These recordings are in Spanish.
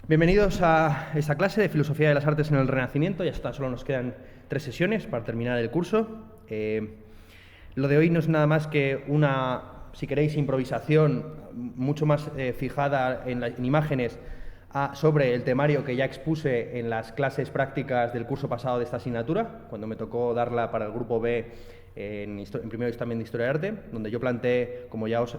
Bienvenidos a esta clase de Filosofía de las Artes en el Renacimiento. Ya está, solo nos quedan 3 sesiones para terminar el curso. Lo de hoy no es nada más que una, si queréis, improvisación mucho más fijada en imágenes sobre el temario que ya expuse en las clases prácticas del curso pasado de esta asignatura, cuando me tocó darla para el grupo B en primero examen de Historia del Arte, donde yo planteé, como ya os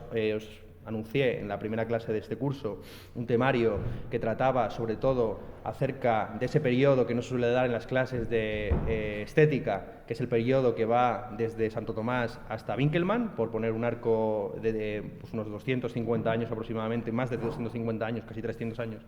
anuncié en la primera clase de este curso, un temario que trataba sobre todo acerca de ese periodo que no se suele dar en las clases de estética, que es el periodo que va desde Santo Tomás hasta Winckelmann, por poner un arco de pues unos 250 años aproximadamente, más de 250 años, casi 300 años.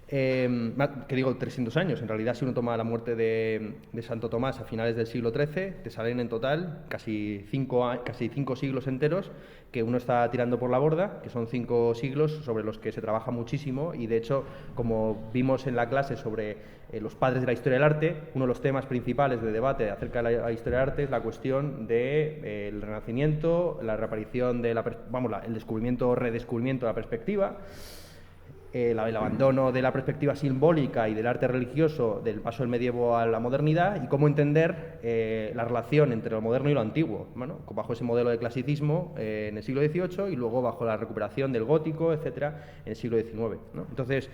Que digo 300 años, en realidad si uno toma la muerte de Santo Tomás a finales del siglo XIII, te salen en total casi cinco siglos enteros que uno está tirando por la borda, que son 5 siglos sobre los que se trabaja muchísimo y de hecho, como vimos en la clase sobre los padres de la historia del arte, uno de los temas principales de debate acerca de la historia del arte es la cuestión del Renacimiento, la reaparición de el descubrimiento o redescubrimiento de la perspectiva, el abandono de la perspectiva simbólica y del arte religioso del paso del medievo a la modernidad y cómo entender la relación entre lo moderno y lo antiguo, bueno, bajo ese modelo de clasicismo en el siglo XVIII y luego bajo la recuperación del gótico, etcétera, en el siglo XIX, ¿no? Entonces,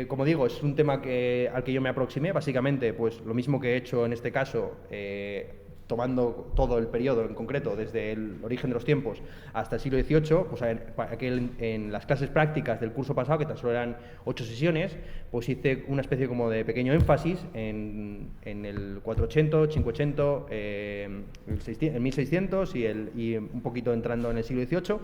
como digo, es un tema al que yo me aproximé, básicamente, pues lo mismo que he hecho en este caso, tomando todo el periodo en concreto, desde el origen de los tiempos hasta el siglo XVIII, pues en las clases prácticas del curso pasado, que tan solo eran 8 sesiones, pues hice una especie como de pequeño énfasis en el 400, 500, el 1600 y un poquito entrando en el siglo XVIII,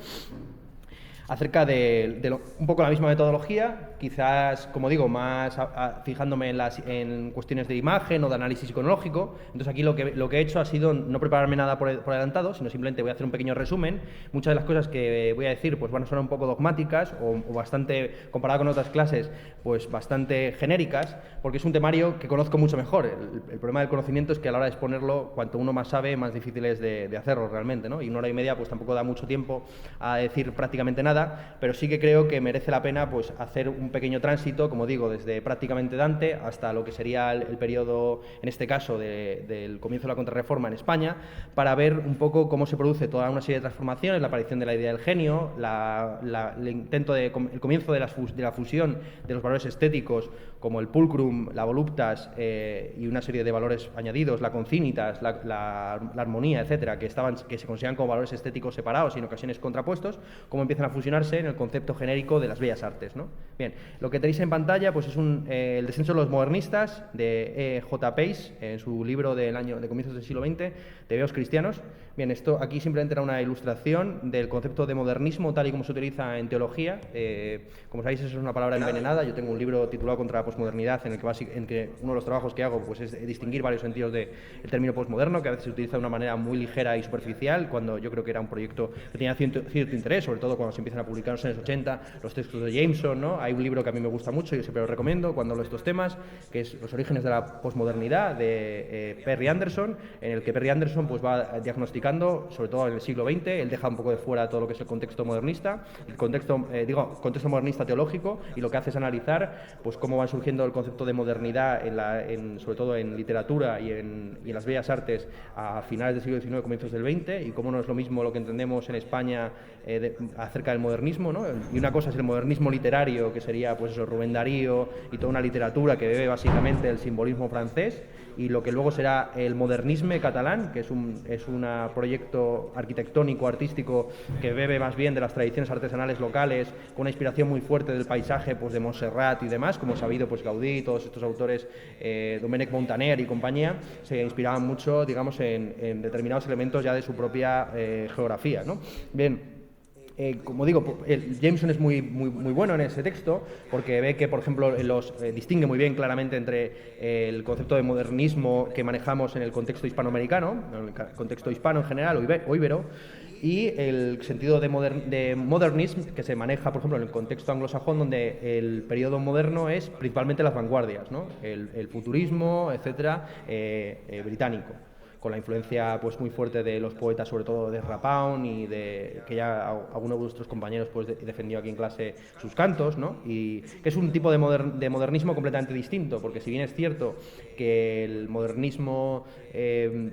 acerca de un poco la misma metodología, quizás, como digo, más fijándome en cuestiones de imagen o de análisis iconológico. Entonces aquí lo que he hecho ha sido no prepararme nada por adelantado, sino simplemente voy a hacer un pequeño resumen. Muchas de las cosas que voy a decir pues van a sonar un poco dogmáticas o bastante, comparado con otras clases, pues bastante genéricas, porque es un temario que conozco mucho mejor. El problema del conocimiento es que a la hora de exponerlo, cuanto uno más sabe, más difícil es de hacerlo realmente, ¿no? Y 1 hora y media pues tampoco da mucho tiempo a decir prácticamente nada, pero sí que creo que merece la pena pues hacer un pequeño tránsito, como digo, desde prácticamente Dante hasta lo que sería el periodo, en este caso, del comienzo de la Contrarreforma en España, para ver un poco cómo se produce toda una serie de transformaciones, la aparición de la idea del genio, el comienzo de la fusión de los valores estéticos como el pulcrum, la voluptas y una serie de valores añadidos, la concinitas, la armonía, etcétera, que se consideran como valores estéticos separados y en ocasiones contrapuestos, cómo empiezan a fusionarse en el concepto genérico de las bellas artes, ¿no? Bien, lo que tenéis en pantalla pues es el descenso de los modernistas de J. Pace, en su libro de comienzos del siglo XX, Tebeos cristianos. Bien, esto aquí simplemente era una ilustración del concepto de modernismo tal y como se utiliza en teología. Como sabéis, eso es una palabra envenenada. Yo tengo un libro titulado Contra la posmodernidad en que uno de los trabajos que hago pues es distinguir varios sentidos del término posmoderno, que a veces se utiliza de una manera muy ligera y superficial, cuando yo creo que era un proyecto que tenía cierto interés, sobre todo cuando se empiezan a publicar en los años 80 los textos de Jameson, ¿no? Hay un libro que a mí me gusta mucho y siempre lo recomiendo cuando hablo de estos temas, que es Los orígenes de la posmodernidad, de Perry Anderson, en el que Perry Anderson pues va diagnosticando, sobre todo en el siglo XX, él deja un poco de fuera todo lo que es el contexto modernista, contexto modernista teológico, y lo que hace es analizar pues cómo va surgiendo el concepto de modernidad sobre todo en literatura y en las bellas artes a finales del siglo XIX, comienzos del XX, y cómo no es lo mismo lo que entendemos en España acerca del modernismo, ¿no? Y una cosa es el modernismo literario, que sería pues eso, Rubén Darío y toda una literatura que bebe básicamente del simbolismo francés, y lo que luego será el modernisme catalán, que es un proyecto arquitectónico, artístico, que bebe más bien de las tradiciones artesanales locales, con una inspiración muy fuerte del paisaje pues de Montserrat y demás, como sabido pues Gaudí, todos estos autores, Domènec Montaner y compañía, se inspiraban mucho, digamos, en determinados elementos ya de su propia geografía, ¿no? Bien. Como digo, Jameson es muy bueno en ese texto, porque ve que, por ejemplo, distingue muy bien claramente entre el concepto de modernismo que manejamos en el contexto hispanoamericano, en el contexto hispano en general o ibero, y el sentido de modernism que se maneja, por ejemplo, en el contexto anglosajón, donde el periodo moderno es principalmente las vanguardias, ¿no? El futurismo, etcétera, británico. con la influencia pues muy fuerte de los poetas, sobre todo de Rapaun y de que ya algunos de vuestros compañeros pues defendió aquí en clase sus cantos, ¿no? Y que es un tipo de modernismo completamente distinto, porque si bien es cierto que el modernismo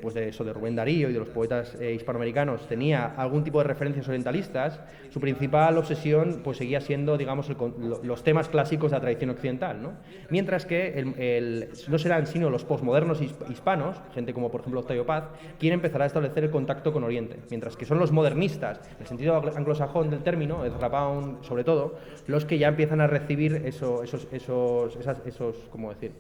pues de eso, de Rubén Darío y de los poetas hispanoamericanos tenía algún tipo de referencias orientalistas, su principal obsesión pues seguía siendo, digamos, los temas clásicos de la tradición occidental, ¿no? Mientras que no serán sino los posmodernos hispanos, gente como por ejemplo Octavio Paz, quien empezará a establecer el contacto con Oriente, mientras que son los modernistas, en el sentido anglosajón del término, Ezra Pound sobre todo, los que ya empiezan a recibir esos ¿cómo decir?,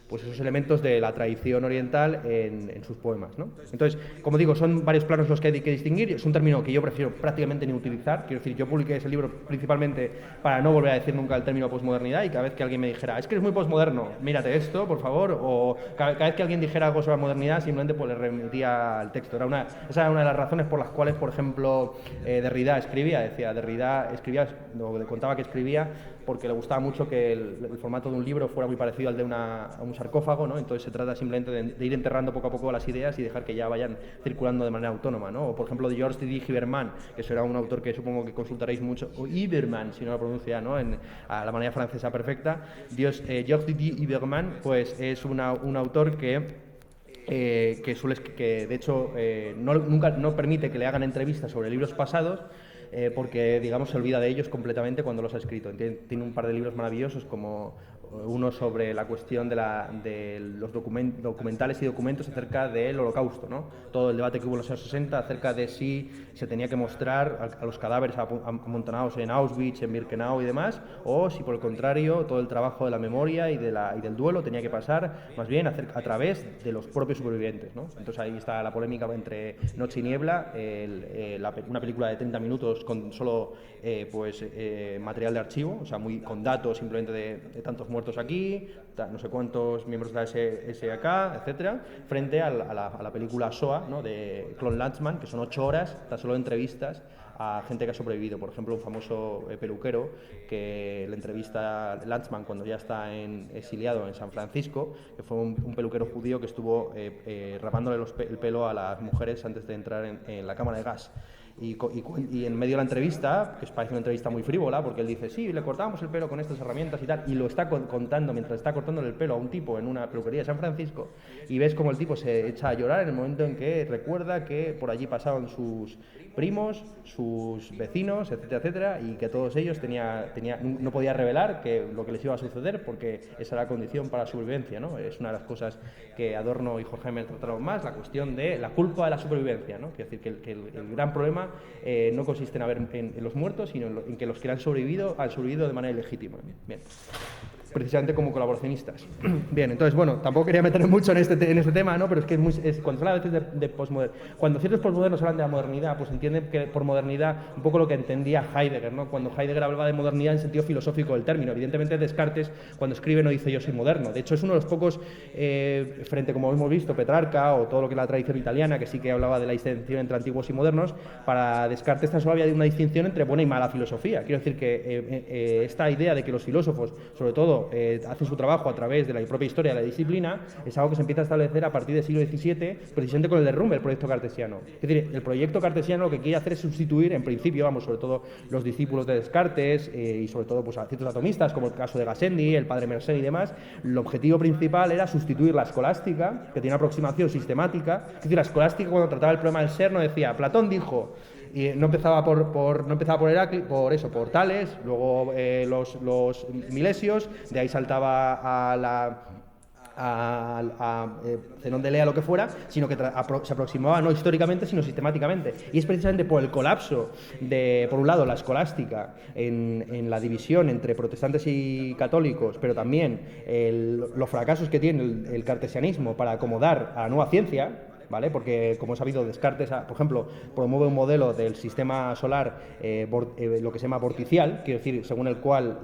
pues esos elementos de la tradición oriental en sus poemas, ¿no? Entonces, como digo, son varios planos los que hay que distinguir. Es un término que yo prefiero prácticamente ni utilizar. Quiero decir, yo publiqué ese libro principalmente para no volver a decir nunca el término posmodernidad, y cada vez que alguien me dijera, es que eres muy posmoderno, mírate esto, por favor, o cada vez que alguien dijera algo sobre la modernidad, simplemente pues le remitía al texto. Esa era una de las razones por las cuales, por ejemplo, Derrida contaba que escribía porque le gustaba mucho que el formato de un libro fuera muy parecido al de a un sarcófago, ¿no? Entonces se trata simplemente de ir enterrando poco a poco las ideas y dejar que ya vayan circulando de manera autónoma, ¿no? O por ejemplo de George D. Huberman, que será un autor que supongo que consultaréis mucho, o Huberman, si no lo pronuncia, ¿no?, a la manera francesa perfecta. George D. Huberman pues es un autor que de hecho nunca permite que le hagan entrevistas sobre libros pasados, porque, digamos, se olvida de ellos completamente cuando los ha escrito. Tiene un par de libros maravillosos, como uno sobre la cuestión de los documentales y documentos acerca del Holocausto, ¿no? Todo el debate que hubo en los años 60 acerca de si se tenía que mostrar a los cadáveres amontonados en Auschwitz, en Birkenau y demás, o si por el contrario todo el trabajo de la memoria y del duelo tenía que pasar más bien a través de los propios supervivientes, ¿no? Entonces ahí está la polémica entre Noche y Niebla, una película de 30 minutos con solo material de archivo, o sea, con datos simplemente de tantos muertos aquí, no sé cuántos miembros de la SAK, etcétera, frente a la película SOA, ¿no?, de Claude Lanzmann, que son 8 horas, tan solo entrevistas a gente que ha sobrevivido. Por ejemplo, un famoso peluquero que le entrevista a Lanzmann cuando ya está exiliado en San Francisco, que fue un peluquero judío que estuvo rapándole el pelo a las mujeres antes de entrar en la cámara de gas. Y en medio de la entrevista, que parece una entrevista muy frívola, porque él dice, sí, le cortábamos el pelo con estas herramientas y tal, y lo está contando mientras está cortándole el pelo a un tipo en una peluquería de San Francisco, y ves como el tipo se echa a llorar en el momento en que recuerda que por allí pasaban sus primos, sus vecinos, etcétera, etcétera, y que todos ellos no podía revelar lo que les iba a suceder, porque esa era la condición para la supervivencia, ¿no? Es una de las cosas que Adorno y Horkheimer trataron más, la cuestión de la culpa de la supervivencia, ¿no? Quiero decir que el gran problema no consiste en los muertos, sino en que los que han sobrevivido de manera ilegítima. Bien. Precisamente como colaboracionistas. Bien, entonces, bueno, tampoco quería meterme mucho en este tema, ¿no? Pero es que cuando se habla a veces de posmoderno, cuando ciertos posmodernos hablan de la modernidad, pues entienden que por modernidad un poco lo que entendía Heidegger, ¿no? Cuando Heidegger hablaba de modernidad en sentido filosófico del término. Evidentemente Descartes, cuando escribe, no dice yo soy moderno. De hecho, es uno de los pocos, frente, como hemos visto, Petrarca o todo lo que es la tradición italiana, que sí que hablaba de la distinción entre antiguos y modernos. Para Descartes tan solo había una distinción entre buena y mala filosofía. Quiero decir que esta idea de que los filósofos, sobre todo, hacen su trabajo a través de la propia historia de la disciplina, es algo que se empieza a establecer a partir del siglo XVII, precisamente con el derrumbe del proyecto cartesiano. Es decir, el proyecto cartesiano lo que quiere hacer es sustituir, en principio, sobre todo los discípulos de Descartes y sobre todo pues, a ciertos atomistas, como el caso de Gassendi, el padre Mersenne y demás. El objetivo principal era sustituir la escolástica, que tiene una aproximación sistemática. Es decir, la escolástica, cuando trataba el problema del ser, no decía, Platón dijo, y no empezaba por Tales, luego los Milesios, de ahí saltaba a Zenón de Lea, lo que fuera, sino que se aproximaba no históricamente, sino sistemáticamente. Y es precisamente por el colapso de, por un lado, la escolástica en la división entre protestantes y católicos, pero también los fracasos que tiene el cartesianismo para acomodar a la nueva ciencia, ¿vale? Porque, como he sabido, Descartes, por ejemplo, promueve un modelo del sistema solar, lo que se llama vorticial, quiero decir, según el cual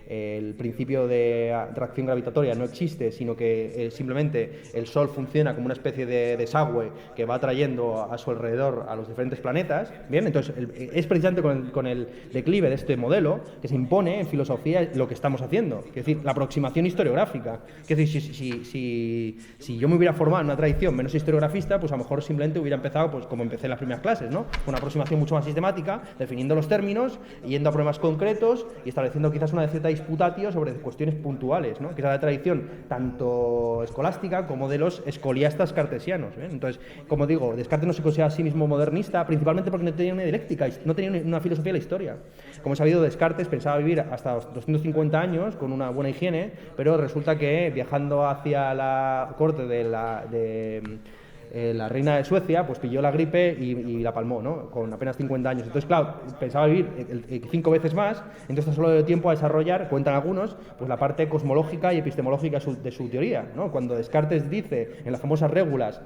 el principio de atracción gravitatoria no existe, sino que simplemente el Sol funciona como una especie de desagüe que va atrayendo a su alrededor a los diferentes planetas. Bien, entonces es precisamente con el declive de este modelo que se impone en filosofía lo que estamos haciendo, es decir, la aproximación historiográfica. Es decir, si yo me hubiera formado en una tradición menos historiográfica, historiografista, pues a lo mejor simplemente hubiera empezado, pues como empecé en las primeras clases, ¿no? Con una aproximación mucho más sistemática, definiendo los términos, yendo a problemas concretos y estableciendo quizás una cierta disputatio sobre cuestiones puntuales, ¿no? Que es la tradición tanto escolástica como de los escoliastas cartesianos, ¿eh? Entonces, como digo, Descartes no se considera a sí mismo modernista, principalmente porque no tenía una dialéctica, no tenía una filosofía de la historia. Como he sabido, Descartes pensaba vivir hasta 250 años con una buena higiene, pero resulta que viajando hacia la corte de la reina de Suecia, pues pilló la gripe y la palmó, ¿no? Con apenas 50 años. Entonces, claro, pensaba vivir 5 veces más, entonces solo dio tiempo a desarrollar, cuentan algunos, pues la parte cosmológica y epistemológica de su teoría, ¿no? Cuando Descartes dice en las famosas reglas,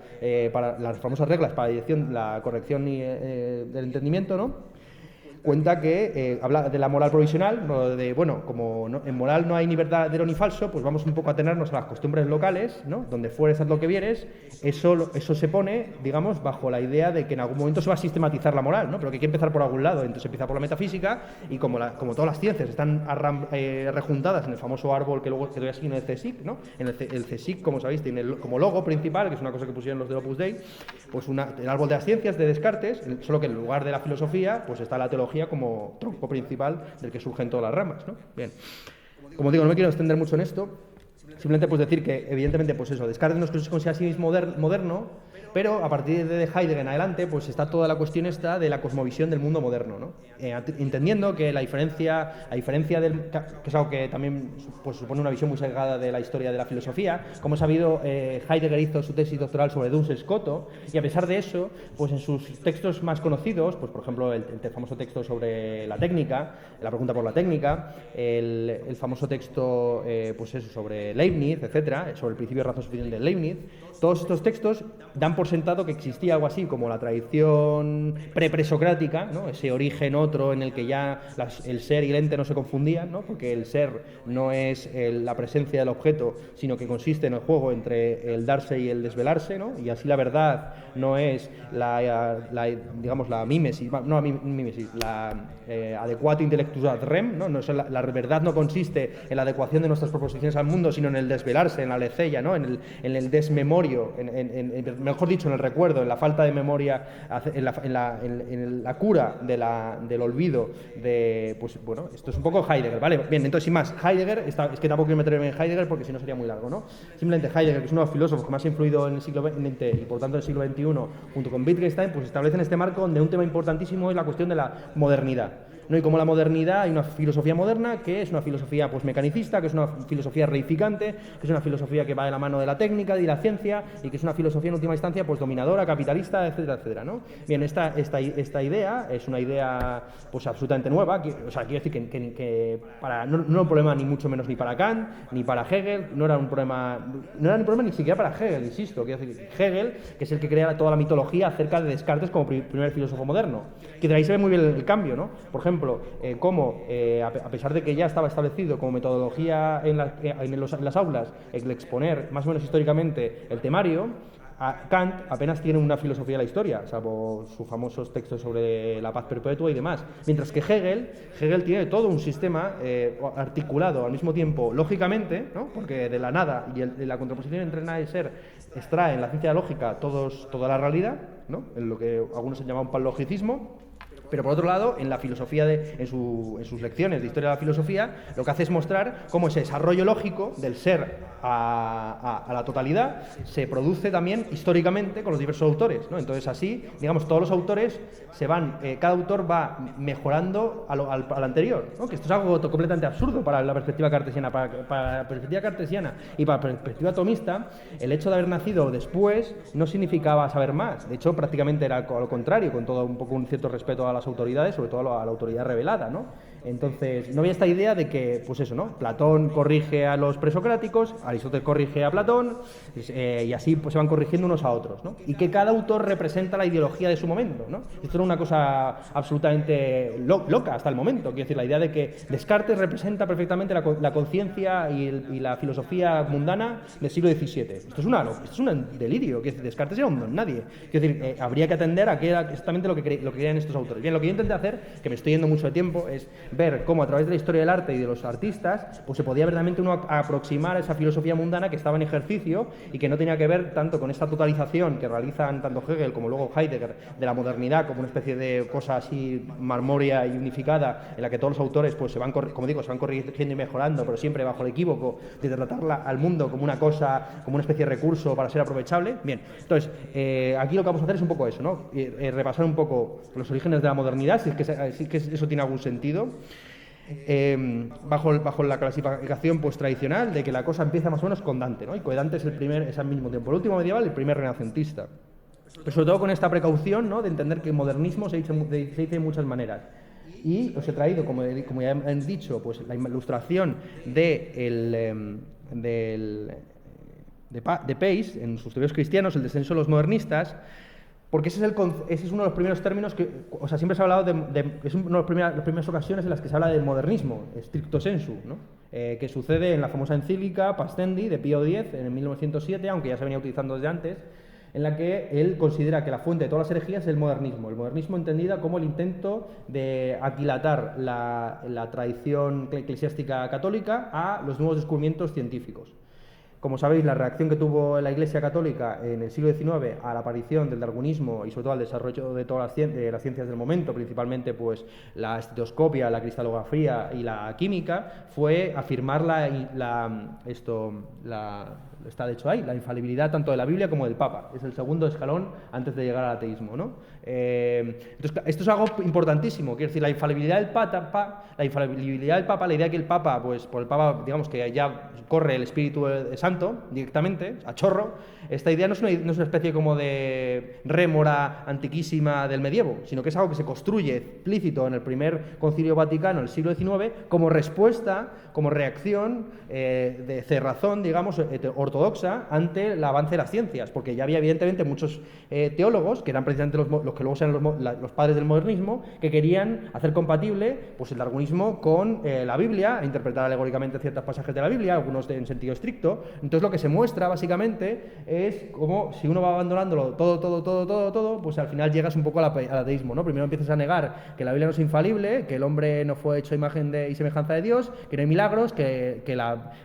para la corrección del entendimiento, ¿no? Cuenta que habla de la moral provisional, de, bueno, como en moral no hay ni verdadero ni falso, pues vamos un poco a tenernos a las costumbres locales, ¿no? Donde fueres haz lo que vieres, eso se pone, digamos, bajo la idea de que en algún momento se va a sistematizar la moral, ¿no? Pero que hay que empezar por algún lado, entonces empieza por la metafísica y como todas las ciencias están rejuntadas en el famoso árbol que luego todavía sigue en el CSIC, ¿no? El CSIC, como sabéis, tiene como logo principal, que es una cosa que pusieron los del Opus Dei, pues el árbol de las ciencias de Descartes, solo que en lugar de la filosofía, pues está la teología como tronco principal del que surgen todas las ramas, ¿no? Bien, como digo, no me quiero extender mucho en esto, simplemente pues decir que evidentemente pues eso, Descartes no se considera a sí mismo moderno, pero a partir de Heidegger en adelante pues está toda la cuestión esta de la cosmovisión del mundo moderno, ¿no? Entendiendo que a diferencia que es algo que también pues, supone una visión muy sesgada de la historia de la filosofía, como he sabido, Heidegger hizo su tesis doctoral sobre Duns Scoto, y a pesar de eso, pues en sus textos más conocidos, pues por ejemplo el famoso texto sobre la técnica, la pregunta por la técnica, el famoso texto pues eso, sobre Leibniz, etcétera, sobre el principio de razón suficiente de Leibniz, todos estos textos dan por sentado que existía algo así como la tradición presocrática, ¿no? Ese origen otro en el que ya el ser y el ente no se confundían, ¿no? Porque el ser no es la presencia del objeto, sino que consiste en el juego entre el darse y el desvelarse, ¿no? Y así la verdad no es digamos, la mímesis, no la mímesis, la adequato intellectus ad rem, ¿no? La verdad no consiste en la adecuación de nuestras proposiciones al mundo, sino en el desvelarse, en la leceia, ¿no? En el desmemorio, mejor dicho, en el recuerdo, en la falta de memoria, en la cura del olvido, pues bueno, esto es un poco Heidegger, ¿vale? Bien, entonces sin más, Heidegger, es que tampoco quiero meterme en Heidegger porque si no sería muy largo, ¿no? Simplemente Heidegger, que es uno de los filósofos que más ha influido en el siglo XX y por tanto en el siglo XXI, junto con Wittgenstein, pues establecen este marco donde un tema importantísimo es la cuestión de la modernidad, ¿no? Y como la modernidad, hay una filosofía moderna que es una filosofía pues mecanicista, que es una filosofía reificante, que es una filosofía que va de la mano de la técnica y de la ciencia y que es una filosofía en última instancia pues dominadora, capitalista, etcétera, etcétera, ¿no? Bien, esta idea es una idea pues absolutamente nueva, o sea, quiero decir que no era un problema ni mucho menos ni para Kant, ni para Hegel, no era un problema ni siquiera para Hegel, insisto, quiero decir, Hegel, que es el que crea toda la mitología acerca de Descartes como primer filósofo moderno, que de ahí se ve muy bien el cambio, ¿no? Por ejemplo, cómo, a pesar de que ya estaba establecido como metodología en las aulas el exponer más o menos históricamente el temario, Kant apenas tiene una filosofía de la historia, salvo sus famosos textos sobre la paz perpetua y demás, mientras que Hegel tiene todo un sistema articulado al mismo tiempo lógicamente, ¿no? Porque de la nada y la contraposición entre nada y ser extrae en la ciencia lógica toda la realidad, ¿no? En lo que algunos han llamado un panlogicismo. Pero por otro lado, en la filosofía, en sus lecciones de historia de la filosofía, lo que hace es mostrar cómo ese desarrollo lógico del ser a la totalidad se produce también históricamente con los diversos autores, ¿no? Entonces así, digamos, todos los autores cada autor va mejorando al anterior, ¿no? Que esto es algo completamente absurdo para la perspectiva cartesiana. Para la perspectiva cartesiana y para la perspectiva atomista, el hecho de haber nacido después no significaba saber más. De hecho, prácticamente era a lo contrario, con todo un poco un cierto respeto a las autoridades, sobre todo a la autoridad revelada, ¿no? Entonces, no había esta idea de que, pues eso, ¿no? Platón corrige a los presocráticos, Aristóteles corrige a Platón, y así pues se van corrigiendo unos a otros, ¿no? Y que cada autor representa la ideología de su momento, ¿no? Esto era una cosa absolutamente loca hasta el momento, quiero decir, la idea de que Descartes representa perfectamente la conciencia y la filosofía mundana del siglo XVII. Esto es un delirio, quiero decir, Descartes era un don nadie. Quiero decir, habría que atender a qué era exactamente lo que querían estos autores. Bien, lo que yo intenté hacer, que me estoy yendo mucho de tiempo, es ver cómo a través de la historia del arte y de los artistas, pues se podía verdaderamente uno aproximar a esa filosofía mundana que estaba en ejercicio y que no tenía que ver tanto con esta totalización que realizan tanto Hegel como luego Heidegger de la modernidad como una especie de cosa así marmórea y unificada en la que todos los autores pues se van, como digo, se van corrigiendo y mejorando, pero siempre bajo el equívoco de tratarla al mundo como una cosa, como una especie de recurso para ser aprovechable. Bien, entonces, aquí lo que vamos a hacer es un poco eso, ¿no? Repasar un poco los orígenes de la modernidad, si es que eso tiene algún sentido. Bajo la clasificación pues tradicional de que la cosa empieza más o menos con Dante, ¿no? Y que Dante es al mismo tiempo el último medieval y el primer renacentista. Pero sobre todo con esta precaución, ¿no? De entender que el modernismo se dice de muchas maneras. Y os he traído, como ya han dicho, pues la ilustración de Peirce en sus teorías cristianos, el descenso de los modernistas, porque ese es uno de los primeros términos que, o sea, siempre se ha hablado es una de las primeras ocasiones en las que se habla del modernismo, stricto sensu, ¿no? Que sucede en la famosa encíclica Pastendi de Pío X en 1907, aunque ya se venía utilizando desde antes, en la que él considera que la fuente de todas las herejías es el modernismo entendida como el intento de aquilatar la tradición eclesiástica católica a los nuevos descubrimientos científicos. Como sabéis, la reacción que tuvo la Iglesia Católica en el siglo XIX a la aparición del darwinismo y sobre todo al desarrollo de todas las ciencias del momento, principalmente pues la estetoscopia, la cristalografía y la química, fue afirmar está de hecho ahí, la infalibilidad tanto de la Biblia como del Papa. Es el segundo escalón antes de llegar al ateísmo, ¿no? Entonces, esto es algo importantísimo, quiero decir, la infalibilidad del Papa, la idea que el Papa, pues por el Papa, digamos que ya corre el Espíritu Santo directamente, a chorro. Esta idea no es una especie como de rémora antiquísima del medievo, sino que es algo que se construye explícito en el primer Concilio Vaticano del siglo XIX como respuesta, como reacción de cerrazón, digamos, ortodoxa ante el avance de las ciencias, porque ya había evidentemente muchos teólogos, que eran precisamente los que luego sean los padres del modernismo, que querían hacer compatible pues, el darwinismo con la Biblia, interpretar alegóricamente ciertos pasajes de la Biblia, algunos en sentido estricto. Entonces lo que se muestra básicamente es como si uno va abandonándolo todo, pues al final llegas un poco al ateísmo, ¿no? Primero empiezas a negar que la Biblia no es infalible, que el hombre no fue hecho a imagen y semejanza de Dios, que no hay milagros, que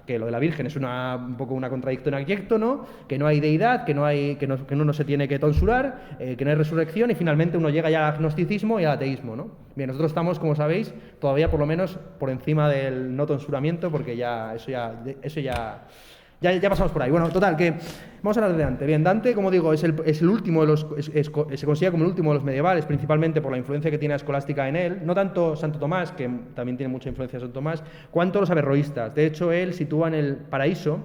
lo de la Virgen es un poco una contradicción abyecto, ¿no? Que no hay deidad, que uno no se tiene que tonsurar, que no hay resurrección, y finalmente uno llega ya al agnosticismo y al ateísmo, ¿no? Bien, nosotros estamos, como sabéis, todavía por lo menos por encima del no tonsuramiento, porque eso ya pasamos por ahí. Bueno, total, que vamos a hablar de Dante. Bien, Dante, como digo, es el último de los, se considera como el último de los medievales, principalmente por la influencia que tiene la escolástica en él, no tanto Santo Tomás, que también tiene mucha influencia de Santo Tomás, cuanto los averroístas. De hecho, él sitúa en el Paraíso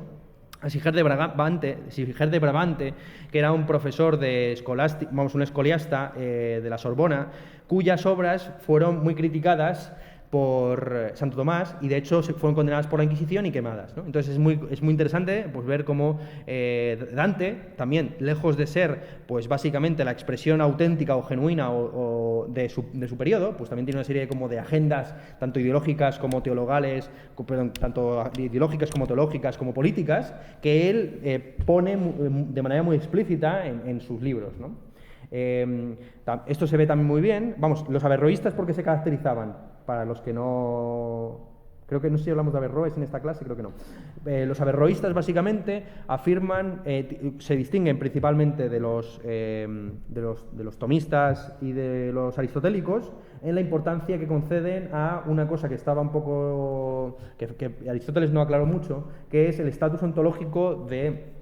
a Siger de Brabante, que era un profesor un escoliasta de la Sorbona, cuyas obras fueron muy criticadas por Santo Tomás y de hecho fueron condenadas por la Inquisición y quemadas, ¿no? Entonces es muy interesante pues, ver cómo Dante, también lejos de ser pues básicamente la expresión auténtica o genuina de su periodo, pues también tiene una serie como de agendas tanto ideológicas como teologales, tanto ideológicas como teológicas como políticas, que él pone de manera muy explícita en sus libros, ¿no? Esto se ve también muy bien. Vamos, los averroístas, ¿por qué se caracterizaban? Para los que no... Creo que no sé si hablamos de Averroes en esta clase, creo que no. Los averroístas básicamente afirman, se distinguen principalmente de los tomistas y de los aristotélicos en la importancia que conceden a una cosa que estaba un poco... que Aristóteles no aclaró mucho, que es el estatus ontológico de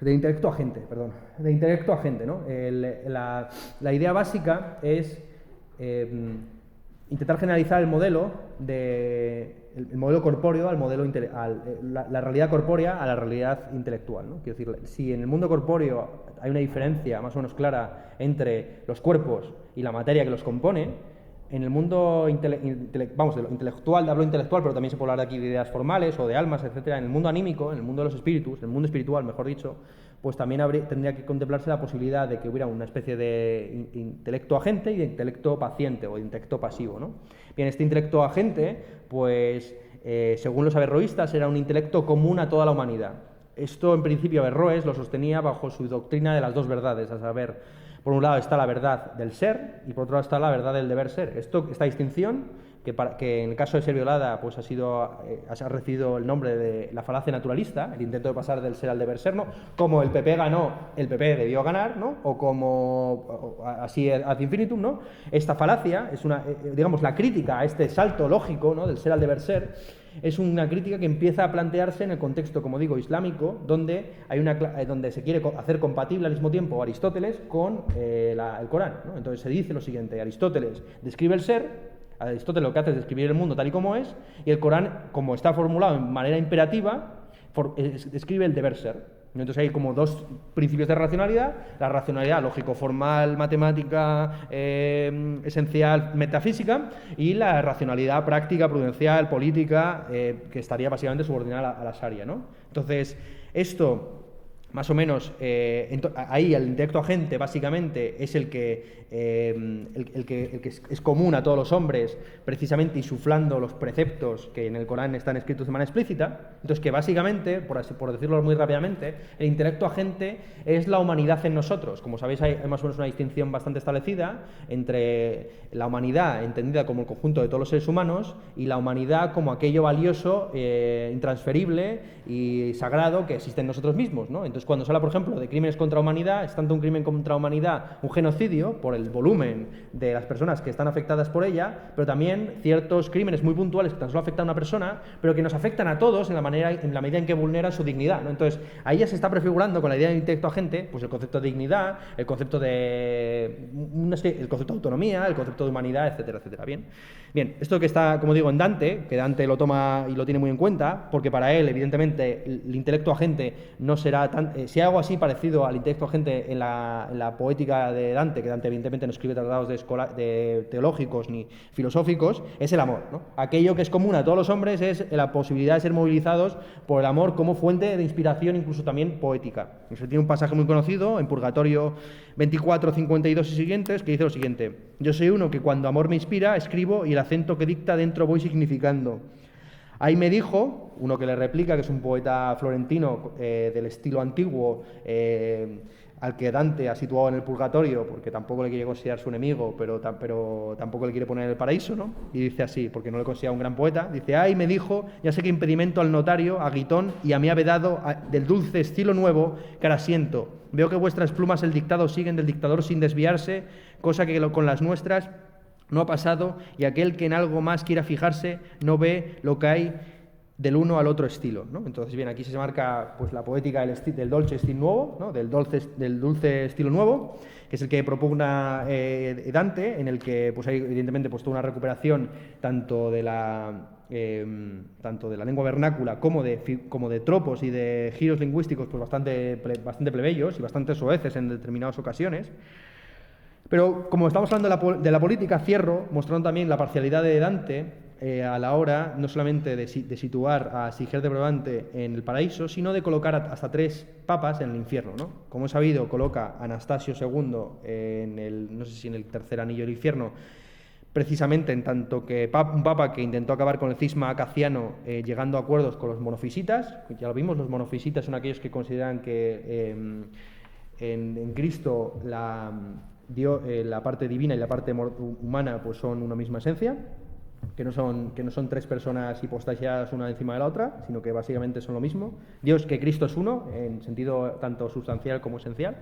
intelecto agente, ¿no? La idea básica es intentar generalizar el modelo corpóreo al modelo la realidad corpórea a la realidad intelectual, ¿no? Quiero decir, si en el mundo corpóreo hay una diferencia más o menos clara entre los cuerpos y la materia que los compone, en el mundo intelectual, hablo intelectual, pero también se puede hablar aquí de ideas formales o de almas, etcétera. En el mundo anímico, en el mundo de los espíritus, en el mundo espiritual, mejor dicho, pues también tendría que contemplarse la posibilidad de que hubiera una especie de intelecto agente y de intelecto paciente o de intelecto pasivo, ¿no? Bien, este intelecto agente, pues, según los averroístas, era un intelecto común a toda la humanidad. Esto, en principio, Averroes lo sostenía bajo su doctrina de las dos verdades, a saber, Por un lado está la verdad del ser y por otro lado está la verdad del deber ser. Esta distinción, que en el caso de ser violada pues ha recibido el nombre de la falacia naturalista, el intento de pasar del ser al deber ser, ¿no? Como el PP ganó, el PP debió ganar, ¿no? O como así ad infinitum, ¿no? Esta falacia es digamos, la crítica a este salto lógico, ¿no? Del ser al deber ser. Es una crítica que empieza a plantearse en el contexto, como digo, islámico, donde donde se quiere hacer compatible al mismo tiempo Aristóteles con el Corán, ¿no? Entonces se dice lo siguiente: Aristóteles describe el ser, Aristóteles lo que hace es describir el mundo tal y como es, y el Corán, como está formulado en manera imperativa, describe el deber ser. Entonces hay como dos principios de racionalidad: la racionalidad lógico-formal, matemática, esencial, metafísica, y la racionalidad práctica, prudencial, política, que estaría básicamente subordinada a la sharia, ¿no? Entonces, esto, más o menos, ahí el intelecto agente básicamente es el que es común a todos los hombres, precisamente insuflando los preceptos que en el Corán están escritos de manera explícita. Entonces, que básicamente, por decirlo muy rápidamente, el intelecto agente es la humanidad en nosotros. Como sabéis, hay más o menos una distinción bastante establecida entre la humanidad entendida como el conjunto de todos los seres humanos y la humanidad como aquello valioso, intransferible y sagrado que existe en nosotros mismos, ¿no? Entonces, cuando se habla, por ejemplo, de crímenes contra la humanidad, es tanto un crimen contra la humanidad, un genocidio, por el volumen de las personas que están afectadas por ella, pero también ciertos crímenes muy puntuales que tan solo afectan a una persona, pero que nos afectan a todos en la medida en que vulneran su dignidad, ¿no? Entonces, ahí ya se está prefigurando con la idea del intelecto agente, pues el concepto de dignidad, el concepto de autonomía, el concepto de humanidad, etcétera, etcétera. Bien, esto que está, como digo, en Dante, que Dante lo toma y lo tiene muy en cuenta, porque para él, evidentemente, el intelecto agente no será tan... si hay algo así parecido al intelecto agente en la poética de Dante, que Dante evidentemente no escribe tratados de teológicos ni filosóficos, es el amor, ¿no? Aquello que es común a todos los hombres es la posibilidad de ser movilizados por el amor como fuente de inspiración, incluso también poética. Eso tiene un pasaje muy conocido en Purgatorio 24, 52 y siguientes, que dice lo siguiente: yo soy uno que cuando amor me inspira, escribo y el acento que dicta dentro voy significando. Ahí me dijo, uno que le replica, que es un poeta florentino del estilo antiguo, al que Dante ha situado en el purgatorio, porque tampoco le quiere considerar su enemigo, pero tampoco le quiere poner en el paraíso, ¿no? Y dice así, porque no le considera un gran poeta, dice: ay, me dijo, ya sé que impedimento al notario, a Guitón, y a mí ha vedado del dulce estilo nuevo que ahora siento. Veo que vuestras plumas el dictado siguen del dictador sin desviarse, cosa que con las nuestras no ha pasado, y aquel que en algo más quiera fijarse no ve lo que hay del uno al otro estilo, ¿no? Entonces, bien, aquí se marca pues la poética del dolce estilo nuevo, ¿no? del dulce estilo nuevo, que es el que propugna Dante, en el que pues hay evidentemente pues toda una recuperación tanto de la lengua vernácula como de tropos y de giros lingüísticos pues bastante plebeyos y bastante soeces en determinadas ocasiones. Pero como estamos hablando de la política, cierro mostrando también la parcialidad de Dante a la hora no solamente de situar a Siger de Brabante en el paraíso, sino de colocar hasta 3 papas en el infierno, ¿no? Como es sabido, coloca a Anastasio II no sé si en el tercer anillo del infierno, precisamente en tanto que un papa que intentó acabar con el cisma acaciano llegando a acuerdos con los monofisitas. Ya lo vimos, los monofisitas son aquellos que consideran que en Cristo la parte divina y la parte humana pues son una misma esencia, que no son 3 personas hipostasiadas una encima de la otra, sino que básicamente son lo mismo. Dios, que Cristo es uno, en sentido tanto sustancial como esencial.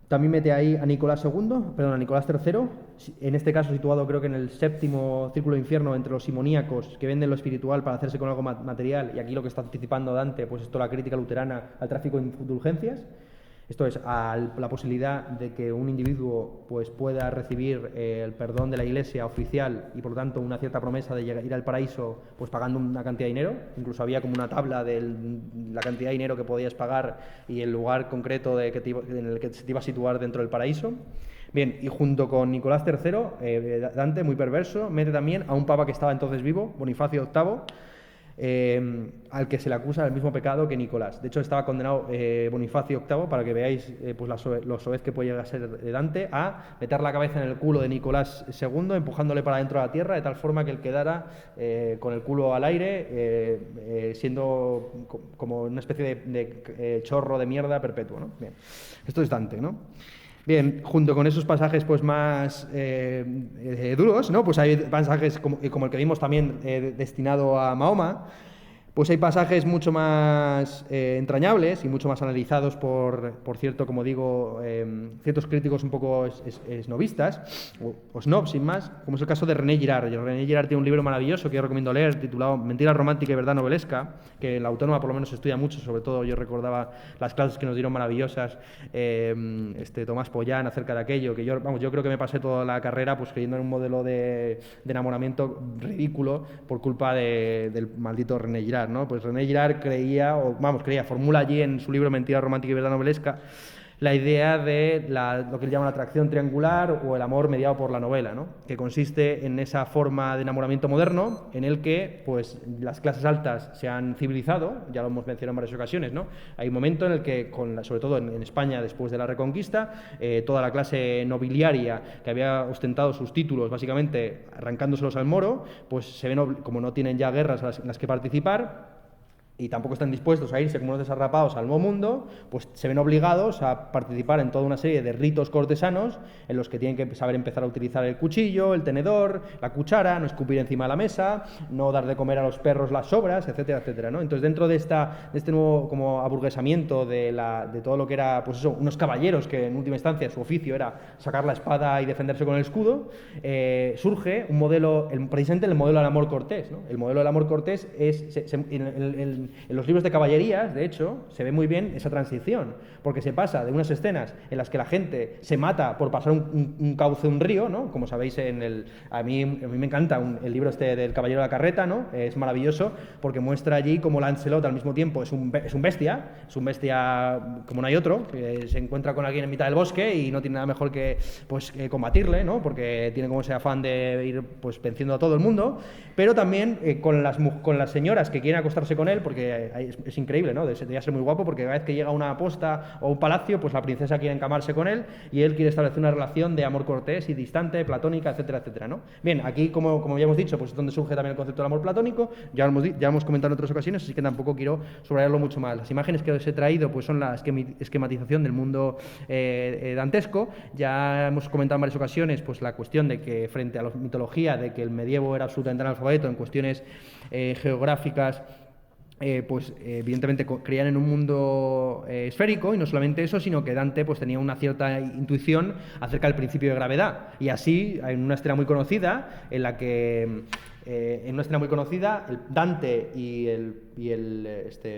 También mete ahí a Nicolás III, en este caso situado creo que en el 7º círculo de infierno entre los simoníacos que venden lo espiritual para hacerse con algo material, y aquí lo que está anticipando Dante pues es toda la crítica luterana al tráfico de indulgencias. Esto es, a la posibilidad de que un individuo pues, pueda recibir el perdón de la Iglesia oficial y, por lo tanto, una cierta promesa de ir al paraíso pues, pagando una cantidad de dinero. Incluso había como una tabla de la cantidad de dinero que podías pagar y el lugar concreto en el que te iba a situar dentro del paraíso. Bien, y junto con Nicolás III, Dante, muy perverso, mete también a un papa que estaba entonces vivo, Bonifacio VIII, al que se le acusa del mismo pecado que Nicolás. De hecho, estaba condenado Bonifacio VIII, para que veáis pues lo soez que puede llegar a ser Dante, a meter la cabeza en el culo de Nicolás II, empujándole para dentro de la tierra, de tal forma que él quedara con el culo al aire, siendo como una especie de chorro de mierda perpetuo, ¿no? Bien. Esto es Dante, ¿no? Bien, junto con esos pasajes pues más duros, ¿no? Pues hay pasajes como el que vimos también destinado a Mahoma. Pues hay pasajes mucho más entrañables y mucho más analizados por cierto, como digo, ciertos críticos un poco esnovistas, o snob sin más, como es el caso de René Girard. René Girard tiene un libro maravilloso que yo recomiendo leer, titulado Mentira romántica y verdad novelesca, que en la Autónoma por lo menos se estudia mucho, sobre todo yo recordaba las clases que nos dieron maravillosas Tomás Pollán acerca de aquello, que yo creo que me pasé toda la carrera pues creyendo en un modelo de enamoramiento ridículo por culpa del maldito René Girard, ¿no? Pues René Girard formula allí en su libro Mentira romántica y verdad novelesca la idea de lo que él llama la atracción triangular o el amor mediado por la novela, ¿no? Que consiste en esa forma de enamoramiento moderno en el que pues, las clases altas se han civilizado, ya lo hemos mencionado en varias ocasiones, ¿no? Hay un momento en el que, sobre todo en España después de la Reconquista, toda la clase nobiliaria que había ostentado sus títulos básicamente arrancándoselos al moro, pues se ven, como no tienen ya guerras en las que participar, y tampoco están dispuestos a irse como unos desarrapados al nuevo mundo, pues se ven obligados a participar en toda una serie de ritos cortesanos en los que tienen que saber empezar a utilizar el cuchillo, el tenedor, la cuchara, no escupir encima de la mesa, no dar de comer a los perros las sobras, etcétera, etcétera, ¿no? Entonces, dentro de este nuevo como aburguesamiento de todo lo que era, pues eso, unos caballeros que en última instancia su oficio era sacar la espada y defenderse con el escudo, surge un modelo, precisamente el modelo del amor cortés, ¿no? El modelo del amor cortés es en los libros de caballerías, de hecho, se ve muy bien esa transición, porque se pasa de unas escenas en las que la gente se mata por pasar un cauce, un río, ¿no? Como sabéis, a mí me encanta el libro del Caballero de la Carreta, ¿no? Es maravilloso porque muestra allí cómo Lancelot al mismo tiempo es un bestia como no hay otro, que se encuentra con alguien en mitad del bosque y no tiene nada mejor que combatirle, ¿no? Porque tiene como ese afán de ir pues venciendo a todo el mundo, pero también con las señoras que quieren acostarse con él, porque es increíble, ¿no? Debía ser muy guapo porque cada vez que llega a una posta o un palacio, pues la princesa quiere encamarse con él y él quiere establecer una relación de amor cortés y distante, platónica, etcétera, etcétera, ¿no? Bien, aquí, como ya hemos dicho, pues es donde surge también el concepto del amor platónico, ya hemos comentado en otras ocasiones, así que tampoco quiero subrayarlo mucho más. Las imágenes que os he traído pues son la esquematización del mundo dantesco. Ya hemos comentado en varias ocasiones pues la cuestión de que frente a la mitología de que el medievo era absolutamente analfabeto en cuestiones geográficas, pues evidentemente creían en un mundo esférico, y no solamente eso, sino que Dante pues tenía una cierta intuición acerca del principio de gravedad, y así en una escena muy conocida en la que Dante y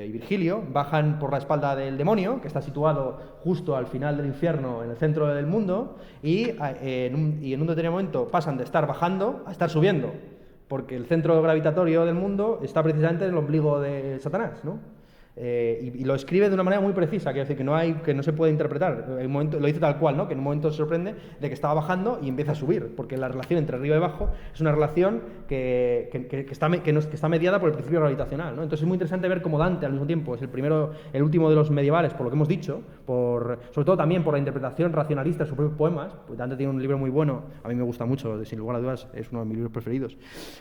Virgilio bajan por la espalda del demonio, que está situado justo al final del infierno, en el centro del mundo, y en un determinado momento pasan de estar bajando a estar subiendo, porque el centro gravitatorio del mundo está precisamente en el ombligo de Satanás, ¿no? Y lo escribe de una manera muy precisa, quiere decir que no se puede interpretar. En un momento, lo dice tal cual, ¿no? Que en un momento se sorprende de que estaba bajando y empieza a subir, porque la relación entre arriba y abajo es una relación que está mediada por el principio gravitacional, ¿no? Entonces es muy interesante ver cómo Dante al mismo tiempo es el último de los medievales, por lo que hemos dicho, sobre todo también por la interpretación racionalista de sus propios poemas. Pues Dante tiene un libro muy bueno, a mí me gusta mucho, sin lugar a dudas es uno de mis libros preferidos,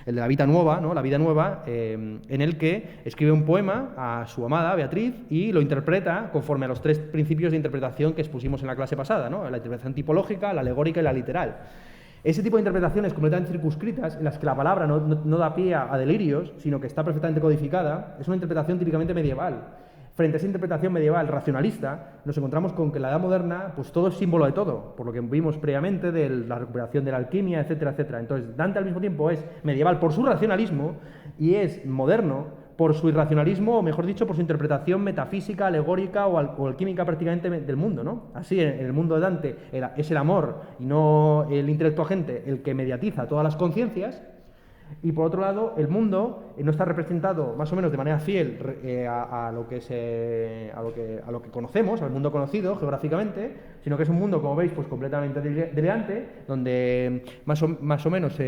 el de la Vita Nuova, ¿no? La Vida Nueva, en el que escribe un poema a su amada Beatriz y lo interpreta conforme a los 3 principios de interpretación que expusimos en la clase pasada, ¿no? La interpretación tipológica, la alegórica y la literal. Ese tipo de interpretaciones completamente circunscritas, en las que la palabra no da pie a delirios, sino que está perfectamente codificada, es una interpretación típicamente medieval. Frente a esa interpretación medieval racionalista, nos encontramos con que en la Edad Moderna pues todo es símbolo de todo, por lo que vimos previamente de la recuperación de la alquimia, etcétera, etcétera. Entonces, Dante al mismo tiempo es medieval por su racionalismo y es moderno por su irracionalismo, o mejor dicho, por su interpretación metafísica, alegórica o alquímica prácticamente del mundo, ¿no? Así, en el mundo de Dante es el amor y no el intelecto agente el que mediatiza todas las conciencias, y por otro lado, el mundo no está representado más o menos de manera fiel a lo que conocemos, al mundo conocido geográficamente, sino que es un mundo, como veis, pues completamente delirante, donde más o menos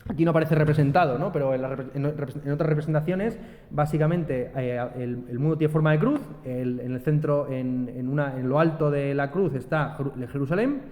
Aquí no aparece representado, ¿no? Pero en otras representaciones, básicamente, el mundo tiene forma de cruz. En el centro, en lo alto de la cruz, está Jerusalén.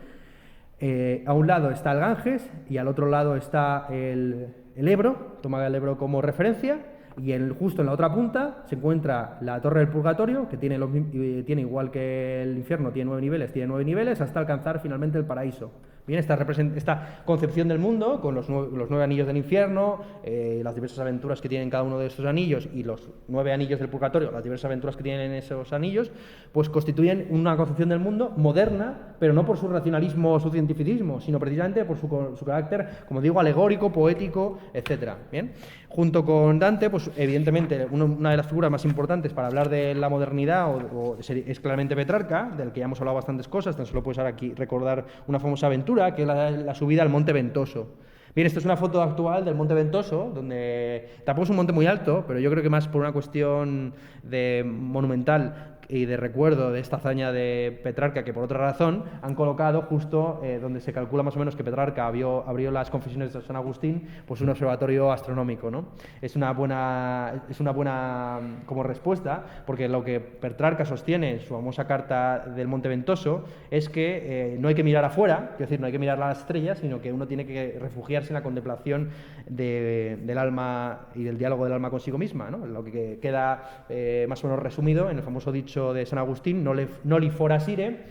A un lado está el Ganges y al otro lado está el Ebro. Toma el Ebro como referencia. Y justo en la otra punta se encuentra la Torre del Purgatorio, que tiene igual que el infierno, tiene 9 niveles, hasta alcanzar finalmente el paraíso. Bien, esta concepción del mundo, con los 9 anillos del infierno, las diversas aventuras que tienen cada uno de estos anillos y los 9 anillos del purgatorio, las diversas aventuras que tienen esos anillos, pues constituyen una concepción del mundo moderna, pero no por su racionalismo o su cientificismo, sino precisamente por su carácter, como digo, alegórico, poético, etc. Bien, junto con Dante, pues evidentemente una de las figuras más importantes para hablar de la modernidad es claramente Petrarca, del que ya hemos hablado bastantes cosas. Tan solo puedes ahora aquí recordar una famosa aventura, que es la subida al Monte Ventoso. Bien, esta es una foto actual del Monte Ventoso, donde tampoco es un monte muy alto, pero yo creo que más por una cuestión monumental y de recuerdo de esta hazaña de Petrarca, que por otra razón han colocado justo donde se calcula más o menos que Petrarca abrió las Confesiones de San Agustín, pues un observatorio astronómico, ¿no? Es una buena como respuesta, porque lo que Petrarca sostiene en su famosa carta del Monte Ventoso es que no hay que mirar afuera, es decir, no hay que mirar las estrellas, sino que uno tiene que refugiarse en la contemplación del alma y del diálogo del alma consigo misma, ¿no? Lo que queda más o menos resumido en el famoso dicho de San Agustín, noli foras ire,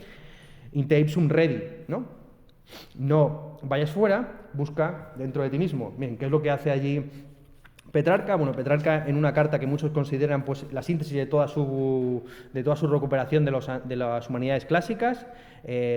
in te ipsum redi, ¿no? No vayas fuera, busca dentro de ti mismo. Bien, ¿qué es lo que hace allí Petrarca? Bueno, Petrarca, en una carta que muchos consideran pues la síntesis de toda su recuperación de las humanidades clásicas,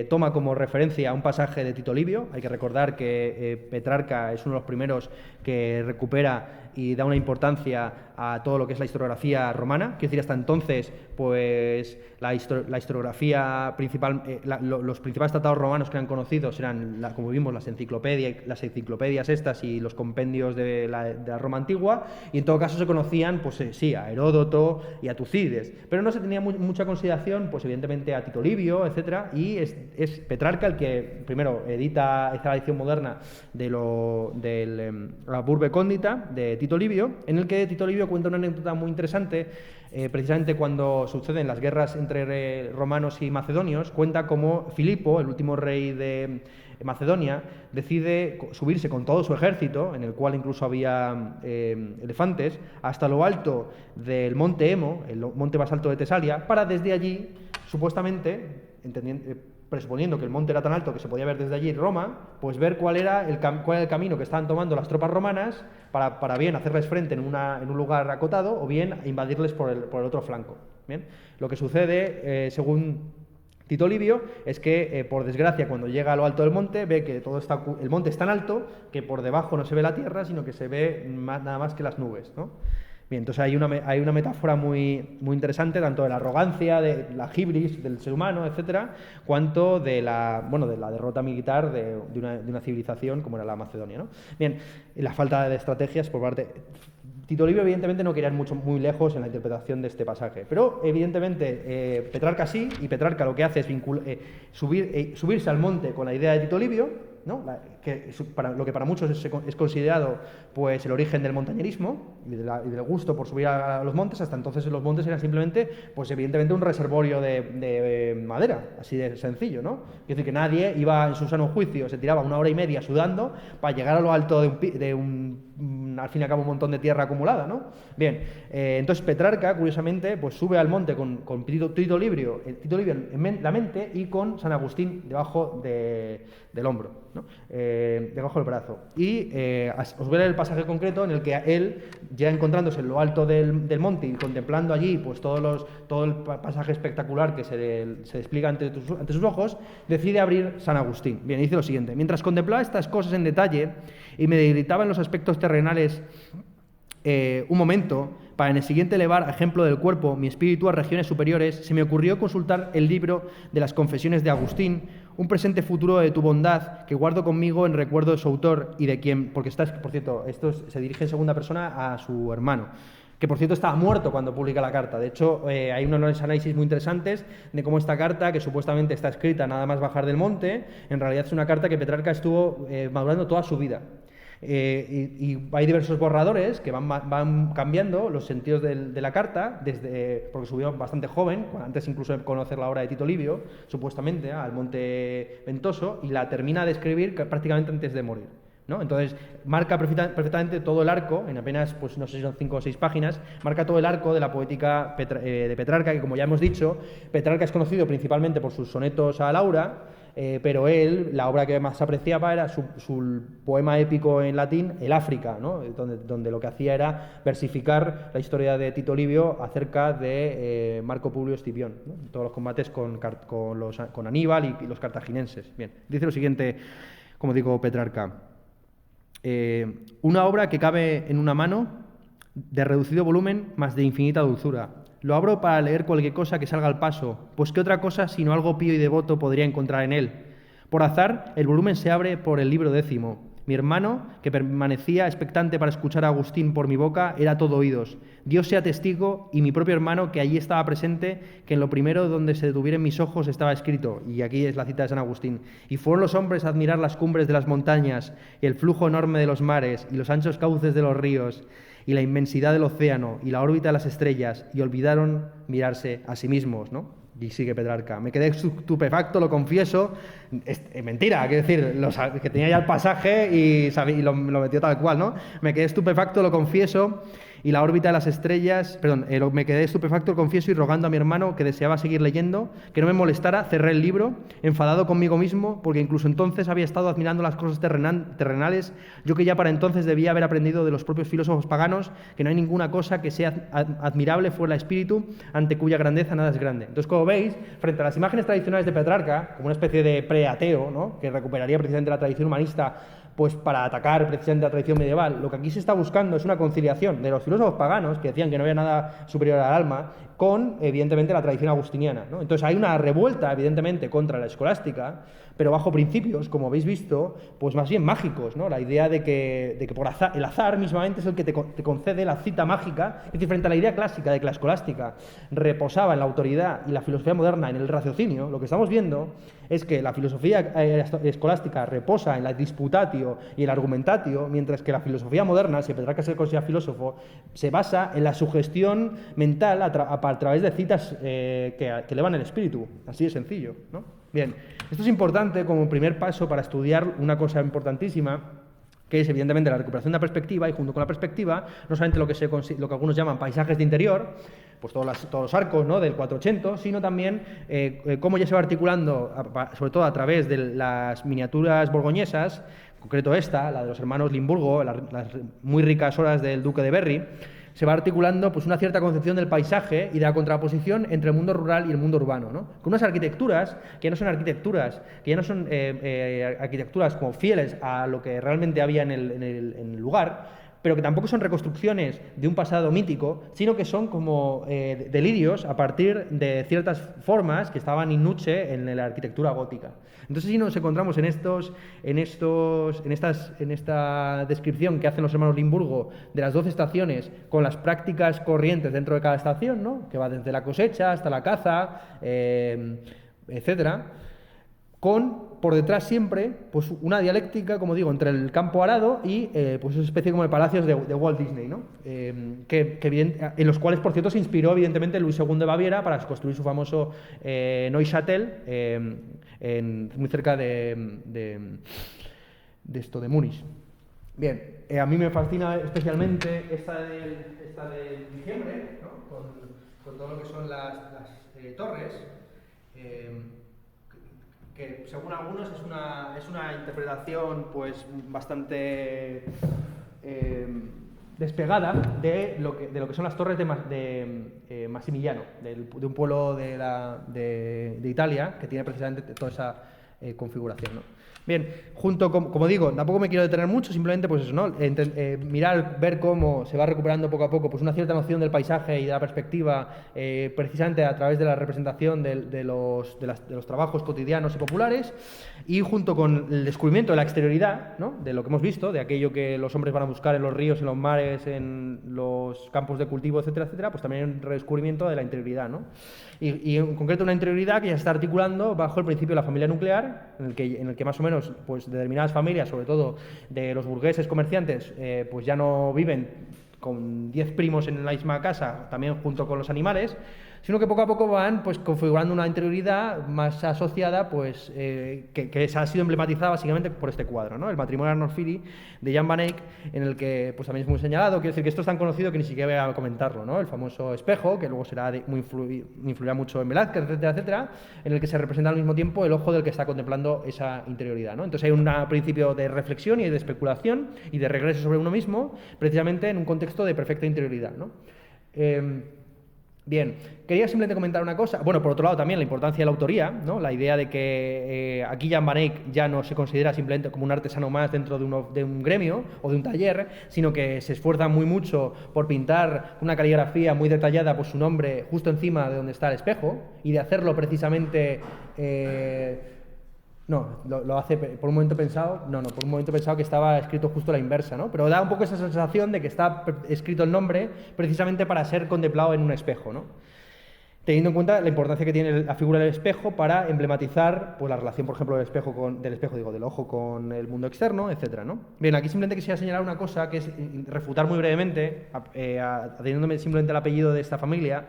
toma como referencia un pasaje de Tito Livio. Hay que recordar que Petrarca es uno de los primeros que recupera y da una importancia a todo lo que es la historiografía romana. Quiero decir, hasta entonces, pues la historiografía principal, los principales tratados romanos que eran conocidos eran, como vimos, las enciclopedias estas y los compendios de la Roma antigua, y en todo caso se conocían, pues sí, a Heródoto y a Tucídides, pero no se tenía mucha consideración, pues evidentemente a Tito Livio, etcétera, y es Petrarca el que primero edita esta edición moderna de la Burbe Condita de Tito Livio, en el que Tito Livio cuenta una anécdota muy interesante, precisamente cuando suceden las guerras entre romanos y macedonios. Cuenta cómo Filipo, el último rey de Macedonia, decide subirse con todo su ejército, en el cual incluso había elefantes, hasta lo alto del monte Emo, el monte más alto de Tesalia, para desde allí, supuestamente, presuponiendo que el monte era tan alto que se podía ver desde allí Roma, pues ver cuál era el camino que estaban tomando las tropas romanas para bien hacerles frente en un lugar acotado, o bien invadirles por el otro flanco. Bien, lo que sucede, según Tito Livio, es que, por desgracia, cuando llega a lo alto del monte, ve que el monte es tan alto que por debajo no se ve la tierra, sino que se ve nada más que las nubes, ¿no? Bien, entonces hay una metáfora muy, muy interesante, tanto de la arrogancia, de la hibris del ser humano, etcétera, cuanto de la derrota militar de una civilización como era la Macedonia, ¿no? Bien, la falta de estrategias por parte... Tito Livio, evidentemente, no quería ir muy lejos en la interpretación de este pasaje, pero evidentemente Petrarca sí, y Petrarca lo que hace es subirse al monte con la idea de Tito Livio, ¿no? Lo que para muchos es considerado pues el origen del montañerismo y del gusto por subir a los montes. Hasta entonces los montes eran simplemente, pues evidentemente, un reservorio de madera, así de sencillo, ¿no? Es decir, que nadie iba en su sano juicio, se tiraba 1 hora y media sudando para llegar a lo alto al fin y al cabo, un montón de tierra acumulada, ¿no? Bien, entonces Petrarca, curiosamente, pues sube al monte con Tito Livio en la mente y con San Agustín debajo del hombro, ¿no? Debajo del brazo. Y os voy a leer el pasaje concreto en el que él, ya encontrándose en lo alto del monte y contemplando allí pues todo el pasaje espectacular que se despliega ante sus ojos, decide abrir San Agustín. Bien, dice lo siguiente: mientras contemplaba estas cosas en detalle y me deleitaba en los aspectos terrenales un momento, para en el siguiente elevar a ejemplo del cuerpo mi espíritu a regiones superiores, se me ocurrió consultar el libro de las Confesiones de Agustín, un presente futuro de tu bondad que guardo conmigo en recuerdo de su autor y de quien, porque por cierto, esto se dirige en segunda persona a su hermano, que por cierto estaba muerto cuando publica la carta. De hecho, hay unos análisis muy interesantes de cómo esta carta, que supuestamente está escrita nada más bajar del monte, en realidad es una carta que Petrarca estuvo madurando toda su vida. Y hay diversos borradores que van cambiando los sentidos de la carta, porque subió bastante joven, antes incluso de conocer la obra de Tito Livio, supuestamente, al Monte Ventoso, y la termina de escribir prácticamente antes de morir, ¿no? Entonces, marca perfectamente todo el arco, en apenas, pues no sé si son 5 o 6 páginas, marca todo el arco de la poética de Petrarca, que como ya hemos dicho, Petrarca es conocido principalmente por sus sonetos a Laura, pero él, la obra que más apreciaba era su poema épico en latín, el África, ¿no? donde lo que hacía era versificar la historia de Tito Livio acerca de Marco Publio Escipión, ¿no? Todos los combates con Aníbal y los cartaginenses. Bien, dice lo siguiente, como digo, Petrarca. Una obra que cabe en una mano, de reducido volumen, mas de infinita dulzura. Lo abro para leer cualquier cosa que salga al paso, pues qué otra cosa sino algo pío y devoto podría encontrar en él. Por azar, el volumen se abre por el libro 10. Mi hermano, que permanecía expectante para escuchar a Agustín por mi boca, era todo oídos. Dios sea testigo, y mi propio hermano, que allí estaba presente, que en lo primero donde se detuvieran mis ojos estaba escrito, y aquí es la cita de San Agustín, y fueron los hombres a admirar las cumbres de las montañas, y el flujo enorme de los mares, y los anchos cauces de los ríos, y la inmensidad del océano, y la órbita de las estrellas, y olvidaron mirarse a sí mismos, ¿no? Y sigue Petrarca. Me quedé estupefacto, lo confieso. Es mentira, quiero decir, que tenía ya el pasaje y lo metió tal cual, ¿no? Me quedé estupefacto, lo confieso, y la órbita de las estrellas, perdón, me quedé estupefacto, lo confieso, y rogando a mi hermano que deseaba seguir leyendo, que no me molestara, cerré el libro, enfadado conmigo mismo, porque incluso entonces había estado admirando las cosas terrenales, yo que ya para entonces debía haber aprendido de los propios filósofos paganos que no hay ninguna cosa que sea admirable fuera el espíritu, ante cuya grandeza nada es grande. Entonces, como veis, frente a las imágenes tradicionales de Petrarca, como una especie de preateo, ¿no?, que recuperaría precisamente la tradición humanista, pues para atacar precisamente la tradición medieval, lo que aquí se está buscando es una conciliación de los filósofos paganos, que decían que no había nada superior al alma, con, evidentemente, la tradición agustiniana, ¿no? Entonces hay una revuelta, evidentemente, contra la escolástica, pero bajo principios, como habéis visto, pues más bien mágicos, ¿no? La idea de que por el azar mismamente es el que te concede la cita mágica, es decir, frente a la idea clásica de que la escolástica reposaba en la autoridad y la filosofía moderna en el raciocinio, lo que estamos viendo es que la filosofía escolástica reposa en el disputatio y el argumentatio, mientras que la filosofía moderna, si Petrarca se considera filósofo, se basa en la sugestión mental a través de citas que elevan el espíritu, así de sencillo, ¿no? Bien, esto es importante como primer paso para estudiar una cosa importantísima, que es evidentemente la recuperación de la perspectiva, y junto con la perspectiva, no solamente lo que algunos llaman paisajes de interior, pues todos los arcos, ¿no?, del 480, sino también cómo ya se va articulando, sobre todo a través de las miniaturas borgoñesas, en concreto esta, la de los hermanos Limburgo, las muy ricas obras del duque de Berry, se va articulando pues una cierta concepción del paisaje y de la contraposición entre el mundo rural y el mundo urbano, ¿no? Con unas arquitecturas que ya no son arquitecturas, arquitecturas como fieles a lo que realmente había en el lugar, pero que tampoco son reconstrucciones de un pasado mítico, sino que son como delirios a partir de ciertas formas que estaban in nuce en la arquitectura gótica. Entonces, si nos encontramos en esta descripción que hacen los hermanos Limburgo de las 12 estaciones, con las prácticas corrientes dentro de cada estación, ¿no?, que va desde la cosecha hasta la caza, etcétera, con, por detrás siempre, pues una dialéctica, como digo, entre el campo arado y pues esa especie como de palacios de Walt Disney, ¿no? En los cuales, por cierto, se inspiró evidentemente Luis II de Baviera para construir su famoso Neuchâtel, muy cerca de Múnich. Bien, a mí me fascina especialmente esta de diciembre, ¿no?, con todo lo que son las torres, que según algunos es una interpretación pues bastante despegada de lo que son las torres de Massimiliano, de un pueblo de Italia que tiene precisamente toda esa configuración, ¿no? Bien, como digo, tampoco me quiero detener mucho, simplemente pues eso, ¿no? Ver cómo se va recuperando poco a poco pues una cierta noción del paisaje y de la perspectiva, precisamente a través de la representación de los trabajos cotidianos y populares, y junto con el descubrimiento de la exterioridad, ¿no?, de lo que hemos visto, de aquello que los hombres van a buscar en los ríos, en los mares, en los campos de cultivo, etcétera, etcétera, pues también un redescubrimiento de la interioridad, ¿no? Y en concreto una interioridad que ya se está articulando bajo el principio de la familia nuclear, en el que más o menos menos pues determinadas familias, sobre todo de los burgueses comerciantes, pues ya no viven con 10 primos en la misma casa, también junto con los animales, sino que poco a poco van pues configurando una interioridad más asociada, pues que ha sido emblematizada básicamente por este cuadro, ¿no? El matrimonio de Arnold Philly de Jan van Eyck, en el que pues también es muy señalado. Quiero decir que esto es tan conocido que ni siquiera voy a comentarlo, ¿no? El famoso espejo, que luego será influirá mucho en Velázquez, etcétera, etcétera, en el que se representa al mismo tiempo el ojo del que está contemplando esa interioridad, ¿no? Entonces hay un principio de reflexión y de especulación y de regreso sobre uno mismo, precisamente en un contexto de perfecta interioridad, ¿no? Bien, quería simplemente comentar una cosa. Bueno, por otro lado también la importancia de la autoría, ¿no? La idea de que aquí Jan van Eyck ya no se considera simplemente como un artesano más dentro de un gremio o de un taller, sino que se esfuerza muy mucho por pintar una caligrafía muy detallada por su nombre justo encima de donde está el espejo, y de hacerlo precisamente... No, lo hace por un momento pensado, por un momento pensado que estaba escrito justo a la inversa, ¿no? Pero da un poco esa sensación de que está escrito el nombre precisamente para ser contemplado en un espejo, ¿no? Teniendo en cuenta la importancia que tiene la figura del espejo para emblematizar pues, la relación, por ejemplo, del ojo con el mundo externo, etcétera, ¿no? Bien, aquí simplemente quisiera señalar una cosa, que es refutar muy brevemente, ateniéndome simplemente al apellido de esta familia,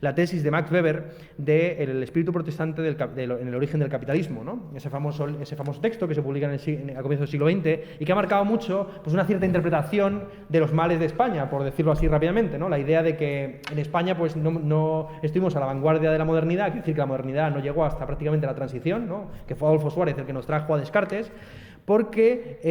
la tesis de Max Weber de El espíritu protestante en el origen del capitalismo, ¿no? Ese famoso texto que se publica a comienzos del siglo XX y que ha marcado mucho pues, una cierta interpretación de los males de España, por decirlo así rápidamente, ¿no? La idea de que en España pues, no estuvimos a la vanguardia de la modernidad, quiere decir que la modernidad no llegó hasta prácticamente la transición, ¿no? Que fue Adolfo Suárez el que nos trajo a Descartes, porque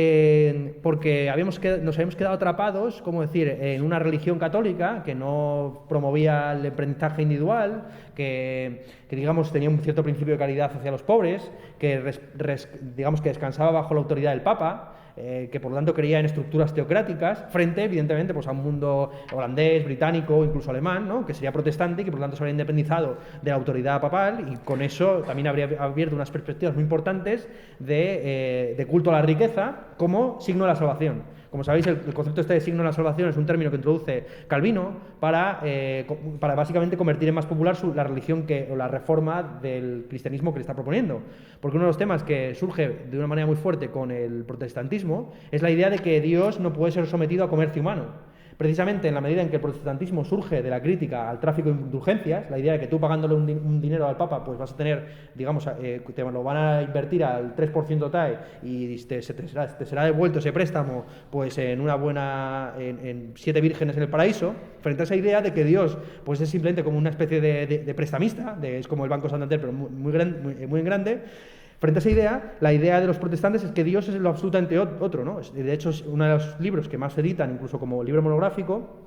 nos habíamos quedado atrapados, como decir, en una religión católica que no promovía el aprendizaje individual, que digamos tenía un cierto principio de caridad hacia los pobres, que digamos que descansaba bajo la autoridad del Papa, que por lo tanto creía en estructuras teocráticas, frente evidentemente pues, a un mundo holandés, británico, incluso alemán, ¿no? Que sería protestante y que por lo tanto se habría independizado de la autoridad papal, y con eso también habría abierto unas perspectivas muy importantes de culto a la riqueza como signo de la salvación. Como sabéis, el concepto este de signo de la salvación es un término que introduce Calvino para básicamente convertir en más popular la religión o la reforma del cristianismo que le está proponiendo. Porque uno de los temas que surge de una manera muy fuerte con el protestantismo es la idea de que Dios no puede ser sometido a comercio humano. Precisamente en la medida en que el protestantismo surge de la crítica al tráfico de indulgencias, la idea de que tú pagándole un dinero al Papa, pues vas a tener, digamos, te lo van a invertir al 3% TAE y te será devuelto ese préstamo pues en 7 vírgenes en el paraíso, frente a esa idea de que Dios pues es simplemente como una especie de prestamista, es como el Banco Santander, pero muy grande. Frente a esa idea, la idea de los protestantes es que Dios es lo absolutamente otro, ¿no? De hecho, es uno de los libros que más se editan, incluso como libro monográfico,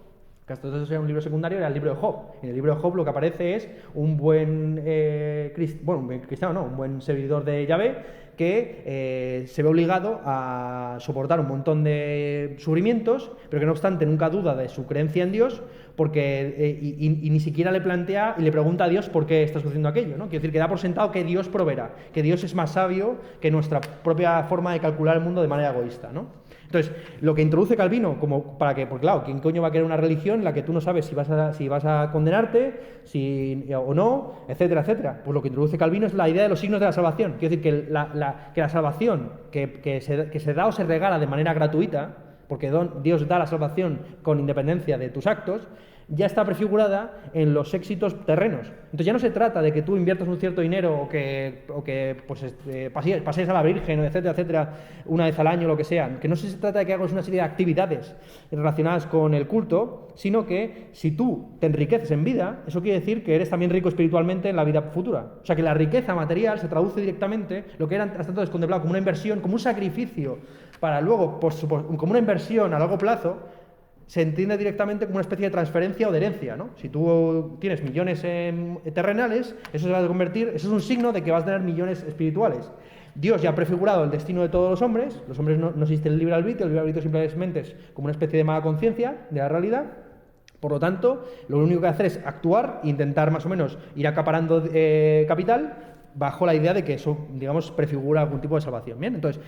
que hasta entonces era un libro secundario, era el libro de Job. En el libro de Job lo que aparece es un buen un buen servidor de Yahvé que se ve obligado a soportar un montón de sufrimientos, pero que no obstante nunca duda de su creencia en Dios, porque y ni siquiera le plantea y le pregunta a Dios por qué está sucediendo aquello, ¿no? Quiere decir que da por sentado que Dios proveerá, que Dios es más sabio que nuestra propia forma de calcular el mundo de manera egoísta, ¿no? Entonces, lo que introduce Calvino, porque claro, ¿quién coño va a querer una religión en la que tú no sabes si vas a condenarte o no, etcétera, etcétera? Pues lo que introduce Calvino es la idea de los signos de la salvación. Quiere decir que la salvación que se da o se regala de manera gratuita, porque Dios da la salvación con independencia de tus actos, ya está prefigurada en los éxitos terrenos. Entonces ya no se trata de que tú inviertas un cierto dinero o que pases a la Virgen, etcétera, etcétera, una vez al año, lo que sea. Que no se trata de que hagas una serie de actividades relacionadas con el culto, sino que si tú te enriqueces en vida, eso quiere decir que eres también rico espiritualmente en la vida futura. O sea que la riqueza material se traduce directamente, lo que era hasta entonces contemplado como una inversión, como un sacrificio, para luego, como una inversión a largo plazo, se entiende directamente como una especie de transferencia o de herencia, ¿no? Si tú tienes millones terrenales, eso se va a convertir, eso es un signo de que vas a tener millones espirituales. Dios ya ha prefigurado el destino de todos los hombres no existe el libre arbitrio simplemente es como una especie de mala conciencia de la realidad. Por lo tanto, lo único que hacer es actuar e intentar más o menos ir acaparando capital bajo la idea de que eso, digamos, prefigura algún tipo de salvación. Bien, entonces,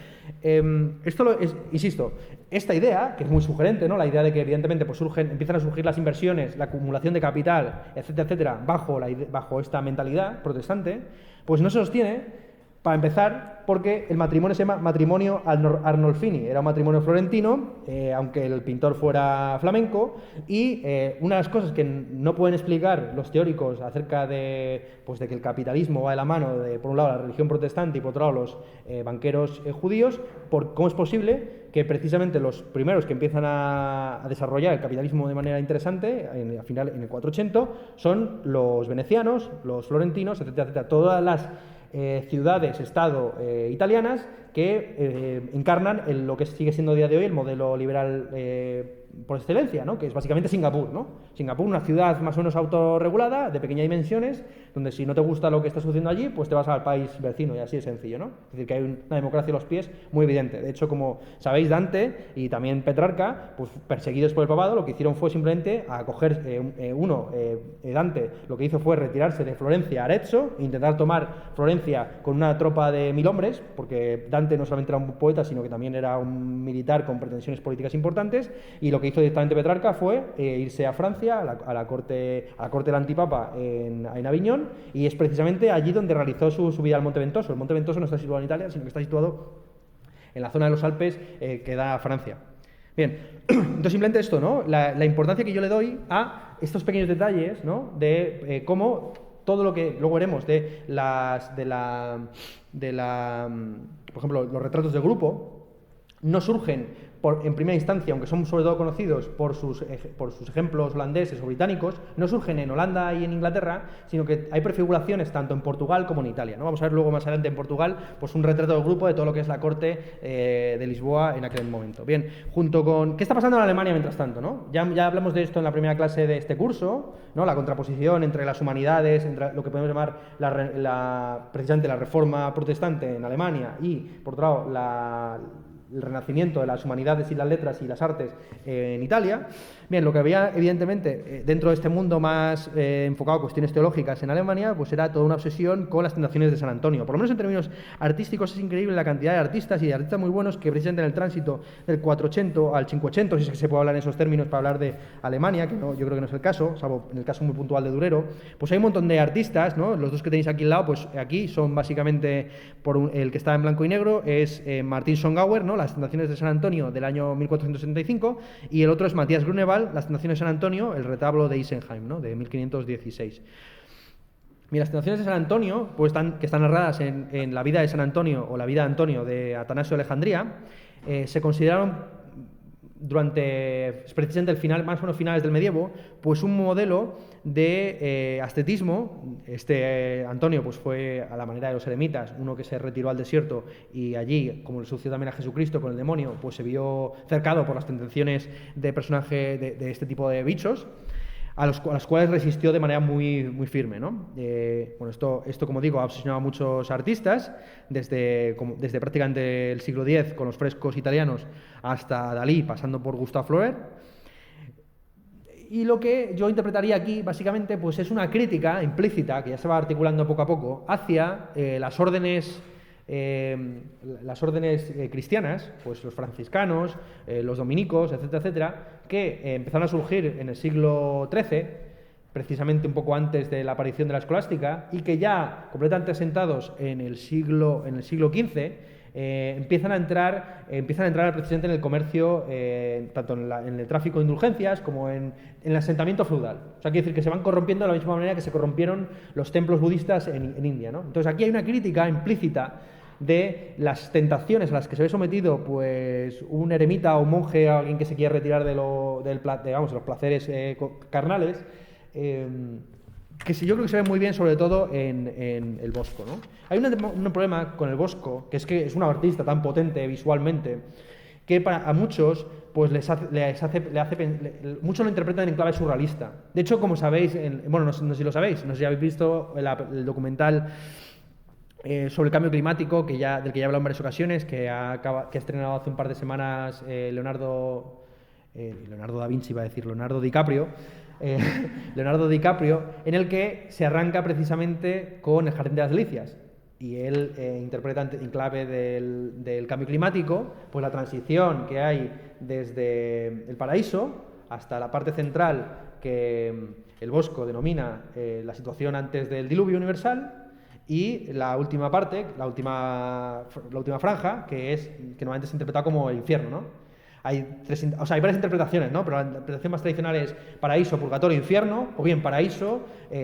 insisto, esta idea, que es muy sugerente, ¿no? La idea de que evidentemente pues empiezan a surgir las inversiones, la acumulación de capital, etcétera, etcétera, bajo esta mentalidad protestante, pues no se sostiene Para empezar, porque el matrimonio se llama matrimonio Arnolfini, era un matrimonio florentino, aunque el pintor fuera flamenco, y una de las cosas que no pueden explicar los teóricos acerca de, pues, de que el capitalismo va de la mano de, por un lado, la religión protestante y por otro lado, los banqueros judíos, cómo es posible que precisamente los primeros que empiezan a desarrollar el capitalismo de manera interesante, al final en el 480, son los venecianos, los florentinos, etcétera, etcétera, todas las ciudades, estado italianas que encarnan lo que sigue siendo a día de hoy el modelo liberal por excelencia, ¿no? Que es básicamente Singapur, ¿no? Singapur, una ciudad más o menos autorregulada, de pequeñas dimensiones, donde si no te gusta lo que está sucediendo allí, pues te vas al país vecino y así de sencillo, ¿no? Es decir, que hay una democracia a los pies muy evidente. De hecho, como sabéis, Dante y también Petrarca, pues perseguidos por el papado, lo que hicieron fue simplemente acoger Dante lo que hizo fue retirarse de Florencia a Arezzo e intentar tomar Florencia con una tropa de 1000 hombres, porque Dante no solamente era un poeta, sino que también era un militar con pretensiones políticas importantes, y lo que hizo directamente Petrarca fue irse a Francia, a la corte del antipapa en Aviñón, y es precisamente allí donde realizó su subida al Monte Ventoso. El Monte Ventoso no está situado en Italia, sino que está situado en la zona de los Alpes que da a Francia. Bien, entonces simplemente esto, ¿no? La importancia que yo le doy a estos pequeños detalles, ¿no? De cómo todo lo que luego veremos por ejemplo, los retratos de grupo no surgen en primera instancia, aunque son sobre todo conocidos por sus ejemplos holandeses o británicos, no surgen en Holanda y en Inglaterra, sino que hay prefiguraciones tanto en Portugal como en Italia, ¿no? Vamos a ver luego más adelante en Portugal pues un retrato de grupo de todo lo que es la corte de Lisboa en aquel momento. Bien, junto con... ¿Qué está pasando en Alemania mientras tanto, no? Ya hablamos de esto en la primera clase de este curso, ¿no? La contraposición entre las humanidades, entre lo que podemos llamar precisamente la reforma protestante en Alemania y, por otro lado, el renacimiento de las humanidades y las letras y las artes en Italia. Bien, lo que había evidentemente dentro de este mundo más enfocado a cuestiones teológicas en Alemania, pues era toda una obsesión con las tentaciones de San Antonio. Por lo menos en términos artísticos es increíble la cantidad de artistas y de artistas muy buenos que precisamente en el tránsito del 480 al 580, si es que se puede hablar en esos términos para hablar de Alemania, que no, yo creo que no es el caso, salvo en el caso muy puntual de Durero, pues hay un montón de artistas, ¿no? Los dos que tenéis aquí al lado, pues aquí son básicamente, el que está en blanco y negro es Martin Schongauer, ¿no? Las tentaciones de San Antonio del año 1475, y el otro es Matías Grunewald, las tentaciones de San Antonio, el retablo de Isenheim, ¿no? De 1516. Mira, las tentaciones de San Antonio, pues que están narradas en la vida de San Antonio o la vida de Antonio de Atanasio de Alejandría, se consideraron durante precisamente el final, más o menos finales del medievo, pues un modelo de ascetismo. Antonio pues fue a la manera de los eremitas, uno que se retiró al desierto y allí, como le sucedió también a Jesucristo con el demonio, pues se vio cercado por las tentaciones de personaje de este tipo de bichos, a las cuales resistió de manera muy, muy firme, ¿no? Bueno, esto, como digo, ha obsesionado a muchos artistas, desde prácticamente el siglo X, con los frescos italianos, hasta Dalí, pasando por Gustave Flaubert. Y lo que yo interpretaría aquí, básicamente, pues es una crítica implícita, que ya se va articulando poco a poco, hacia las órdenes cristianas, pues los franciscanos, los dominicos, etcétera, etcétera, que empezaron a surgir en el siglo XIII, precisamente un poco antes de la aparición de la escolástica, y que ya completamente asentados en el siglo XV, empiezan a entrar precisamente en el comercio, tanto en el tráfico de indulgencias como en el asentamiento feudal. O sea, quiere decir que se van corrompiendo de la misma manera que se corrompieron los templos budistas en India, ¿no? Entonces aquí hay una crítica implícita de las tentaciones a las que se ve sometido pues un eremita o un monje, o alguien que se quiere retirar de los placeres carnales, que yo creo que se ve muy bien, sobre todo en el Bosco, ¿no? Hay un problema con el Bosco, que es un artista tan potente visualmente, que a muchos pues muchos lo interpretan en clave surrealista. De hecho, como sabéis, no sé si lo sabéis, no sé si habéis visto el documental sobre el cambio climático, del que ya he hablado en varias ocasiones, que ha estrenado hace un par de semanas Leonardo da Vinci, iba a decir, Leonardo DiCaprio, en el que se arranca precisamente con el Jardín de las Delicias. Y él interpreta en clave del cambio climático, pues la transición que hay desde el paraíso hasta la parte central que el Bosco denomina la situación antes del diluvio universal, y la última parte, la última franja, que normalmente se interpreta como el infierno, ¿no? Hay varias interpretaciones, ¿no? Pero la interpretación más tradicional es paraíso, purgatorio, infierno, o bien paraíso